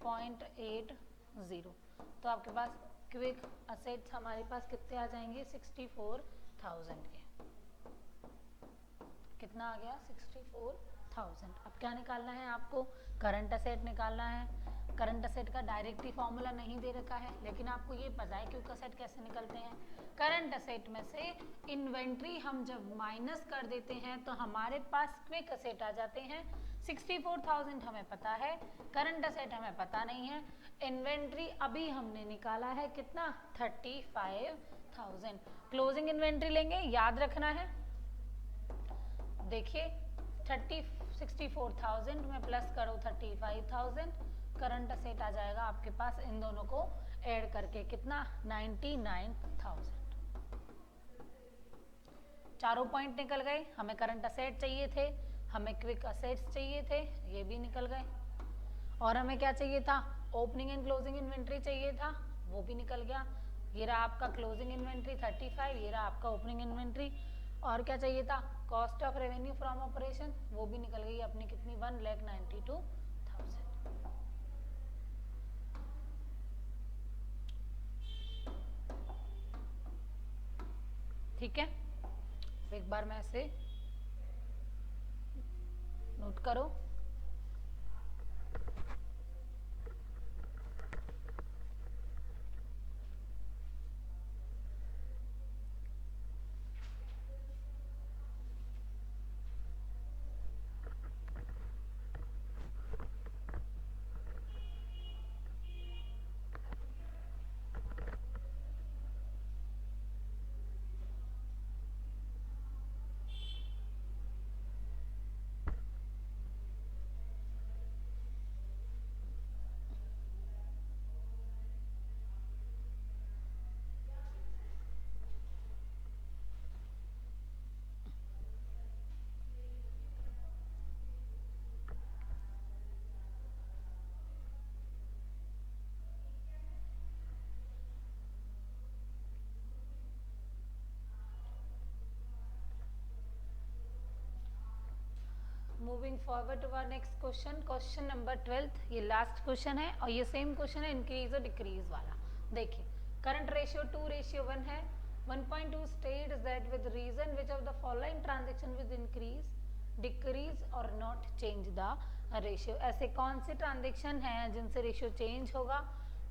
0.80, तो आपके पास क्विक असेट्स हमारे पास कितने आ जाएंगे 64,000 के। कितना आ गया 64,000। अब क्या निकालना है आपको, करंट असेट निकालना है। करंट असेट का डायरेक्ट ही फॉर्मूला नहीं दे रखा है, लेकिन आपको ये पता है क्विक असेट कैसे निकलते हैं। करंट असेट में से इन्वेंट्री हम जब माइनस कर देते हैं तो हमारे पास क्विक असेट आ जाते हैं। 64,000 हमें पता है, करंट असेट हमें पता नहीं है। इन्वेंट्री अभी हमने निकाला है कितना, 35,000। क्लोजिंग इन्वेंट्री लेंगे, याद रखना है। देखिए 64,000 में प्लस करो 35,000, करंट असेट आ जाएगा आपके पास इन दोनों को ऐड करके कितना, 99,000। चारों पॉइंट निकल गए। हमें करंट असेट चाहिए थे, हमें क्विक असेट्स चाहिए थे, ये भी निकल गए। और हमें क्या चाहिए था, ओपनिंग एंड क्लोजिंग इन्वेंट्री चाहिए था, वो भी निकल गया। ये रहा आपका क्लोजिंग इन्वेंट्री 35, ये रहा आपका ओपनिंग इन्वेंट्री। और क्या चाहिए था, cost of revenue from operation, वो भी निकल गई अपनी कितनी, 1,92,000। ठीक है, एक बार मैं ऐसे नोट करो। Moving forward to our next question, question number 12। ये लास्ट क्वेश्चन है और ये सेम क्वेश्चन है इंक्रीज और डिक्रीज वाला। देखिए करंट रेशियो 2:1 है। 1.2 states that with reason which of the following transaction with increase, decrease और नॉट चेंज द रेशियो। ऐसे कौन से ट्रांजेक्शन हैं जिनसे रेशियो चेंज होगा,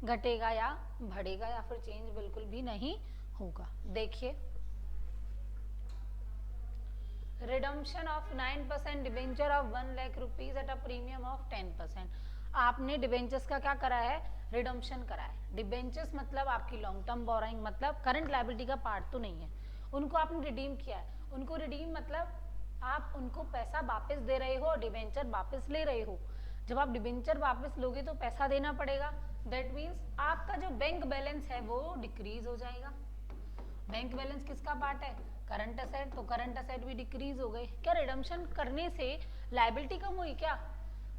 घटेगा या बढ़ेगा, या फिर चेंज बिल्कुल भी नहीं होगा। देखिए redemption of 9% debenture of 1 lakh rupees at a premium of 10%। आपने डिबेंचर्स का क्या करा है, रिडम्पशन करा है। डिबेंचर्स मतलब आपकी लॉन्ग टर्म बोराइंग, मतलब करंट लायबिलिटी का पार्ट तो नहीं है, उनको आपने रिडीम किया है। उनको रिडीम मतलब आप उनको पैसा वापस दे रहे हो और डिबेंचर वापस ले रहे हो। जब आप डिबेंचर वापस लोगे तो पैसा देना पड़ेगा। दैट मीन्स आपका जो बैंक बैलेंस है वो डिक्रीज हो जाएगा। बैंक बैलेंस किसका पार्ट है, करंट असेट, तो करंट असेट भी डिक्रीज हो गए। क्या रिडम्पशन करने से लायबिलिटी कम हुई, क्या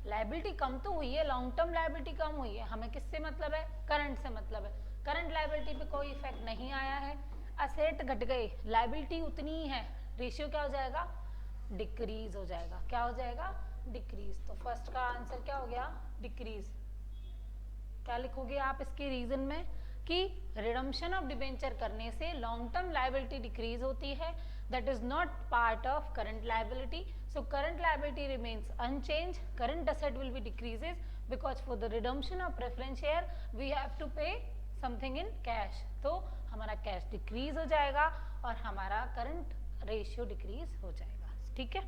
लायबिलिटी कम तो हुई है, लॉन्ग टर्म लायबिलिटी कम हुई है। हमें किससे मतलब है, करंट से मतलब है। करंट लायबिलिटी पे कोई इफेक्ट नहीं आया है। असेट घट गए, लायबिलिटी उतनी ही है, रेशियो क्या हो जाएगा, डिक्रीज हो जाएगा। क्या हो जाएगा, डिक्रीज। तो फर्स्ट का आंसर क्या हो गया, डिक्रीज। क्या लिखोगे आप इसके रीजन में कि रिडम्पशन ऑफ डिबेंचर करने से लॉन्ग टर्म लायबिलिटी डिक्रीज होती है, that is not part of current liability, so current liability remains unchange, current asset will be decreases because for the redemption of preference share we have to pay something in cash, तो हमारा cash decrease हो जाएगा और हमारा current ratio decrease हो जाएगा। ठीक है,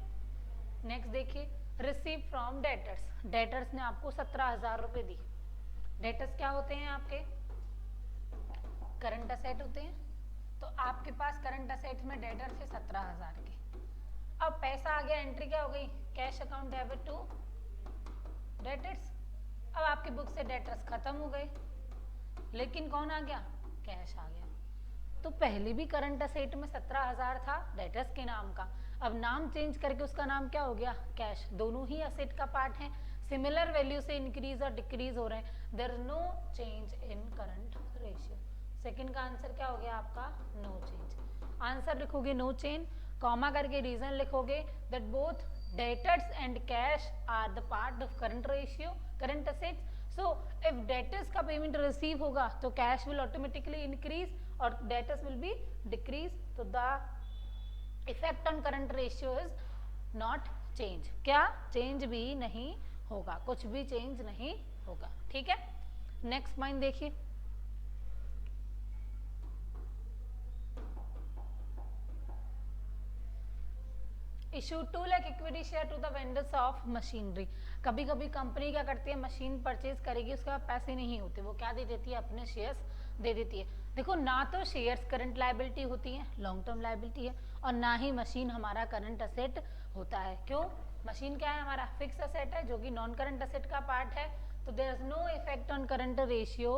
नेक्स्ट देखिए रिसीव फ्रॉम डेटर्स। डेटर्स ने आपको 17,000 रुपये दी। डेटर्स क्या होते हैं, आपके करंट असेट होते हैं। तो आपके पास करंट असेट में डेटर थे 17,000 के। अब पैसा आ गया, एंट्री क्या हो गई, cash account debit to debtors. अब आपकी बुक से डेटर्स खत्म हो गए, लेकिन कौन आ गया, कैश आ गया। तो पहले भी करंट असेट में 17,000 था डेटर्स के नाम का, अब नाम चेंज करके उसका नाम क्या हो गया, कैश। दोनों ही असेट का पार्ट है, सिमिलर वैल्यू से इंक्रीज और डिक्रीज हो रहे हैं, there is no change in current ratio. Second का आंसर क्या हो गया आपका, नो चेंज। आंसर लिखोगे नो चेंज, कॉमा करके रीजन लिखोगे that both debtors and cash are the part of current ratio, current assets. So if debtors का payment receive होगा तो कैश विल ऑटोमेटिकली इंक्रीज और डेटर्स विल बी डिक्रीज। तो the effect on current ratio is not change, क्या change भी नहीं होगा, कुछ भी चेंज नहीं होगा, ठीक है। नेक्स्ट पॉइंट देखिए, issue 2 lakh equity share to the vendors of machinery. कभी कभी कंपनी क्या करती है, मशीन परचेज करेगी, उसके बाद पैसे नहीं होते, वो क्या दे देती है, अपने शेयर्स दे देती है। देखो ना तो शेयर्स करंट लायबिलिटी होती है, लॉन्ग टर्म लायबिलिटी है, और ना ही मशीन हमारा करंट असेट होता है। क्यों, मशीन क्या है, हमारा फिक्स असेट है जो कि नॉन करंट असेट का पार्ट है, तो there is no effect on current ratio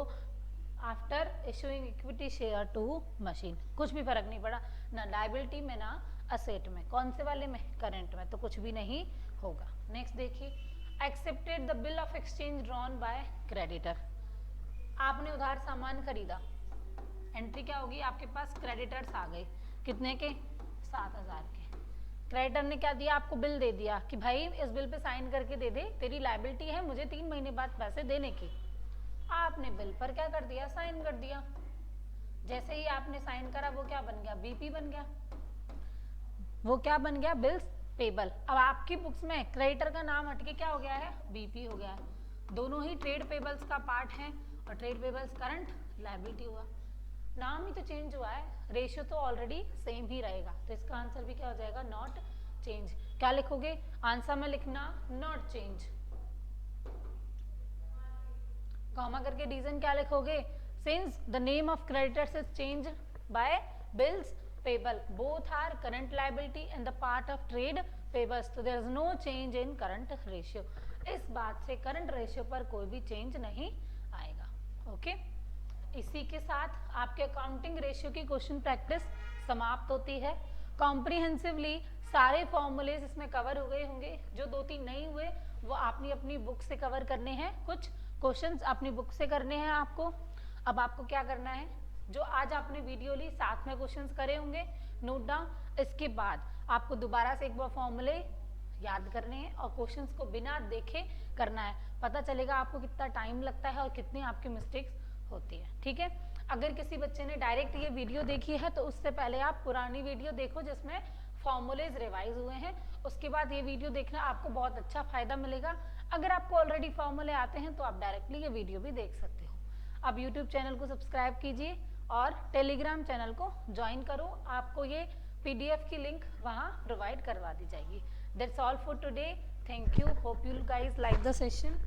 after issuing equity share to machine. कुछ भी फर्क नहीं पड़ा, ना लायबिलिटी में ना असेट में, कौन से वाले में, करंट में, तो कुछ भी नहीं होगा। नेक्स्ट देखिए, accepted the bill of exchange drawn by creditor. आपने उधार सामान खरीदा, एंट्री क्या होगी, आपके पास क्रेडिटर्स आ गए, कितने के, 7,000 के। क्रेडिटर ने क्या दिया, आपको बिल दे दिया कि भाई इस बिल पे साइन करके दे दे, तेरी लायबिलिटी है मुझे 3 महीने बाद पैसे देने की। आपने बिल पर क्या कर दिया, साइन कर दिया। जैसे ही आपने साइन करा, वो क्या बन गया, बीपी बन गया, वो क्या बन गया, बिल्स पेबल। अब आपकी बुक्स में क्रेडिटर का नाम हटके क्या हो गया है, बीपी हो गया है। दोनों ही ट्रेड पेबल्स का पार्ट है, और ट्रेड पेबल्स करंट लायबिलिटी हुआ, नाम ही तो चेंज हुआ है, रेशियो तो ऑलरेडी सेम ही रहेगा, तो इसका आंसर भी क्या हो जाएगा, नॉट चेंज। क्या लिखोगे, आंसर में लिखना नॉट चेंज, कॉमा करके रीजन क्या लिखोगे, since the name of creditors is change by bills payable, both are current liability and the part of trade payables, तो there is no change in current ratio. इस बात से current ratio पर कोई भी चेंज नहीं आएगा, ओके। इसी के साथ आपके अकाउंटिंग रेशियो की क्वेश्चन प्रैक्टिस समाप्त होती है। कॉम्प्रिहेंसिवली सारे फॉर्मूलेज इसमें कवर हो गए होंगे, जो 2-3 नहीं हुए वो आपने अपनी बुक से कवर करने हैं, कुछ क्वेश्चंस अपनी बुक से करने हैं आपको। अब आपको क्या करना है, जो आज आपने वीडियो ली साथ में क्वेश्चंस करे होंगे, नोट डाउन। इसके बाद आपको दोबारा से एक बार फॉर्मूले याद करने हैं और क्वेश्चंस को बिना देखे करना है, पता चलेगा आपको कितना टाइम लगता है और कितनी आपकी मिस्टेक्स होती है, ठीक है। अगर किसी बच्चे ने डायरेक्ट ये वीडियो देखी है तो उससे पहले आप पुरानी वीडियो देखो जिसमें फॉर्मूलेज रिवाइज हुए हैं, उसके बाद ये वीडियो देखना, आपको बहुत अच्छा फायदा मिलेगा। अगर आपको ऑलरेडी फॉर्मूले आते हैं तो आप डायरेक्टली ये वीडियो भी देख सकते हो। आप यूट्यूब चैनल को सब्सक्राइब कीजिए और टेलीग्राम चैनल को ज्वाइन करो, आपको ये PDF की लिंक वहाँ प्रोवाइड करवा दी जाएगी। That's all for today, thank you, hope you guys like the session.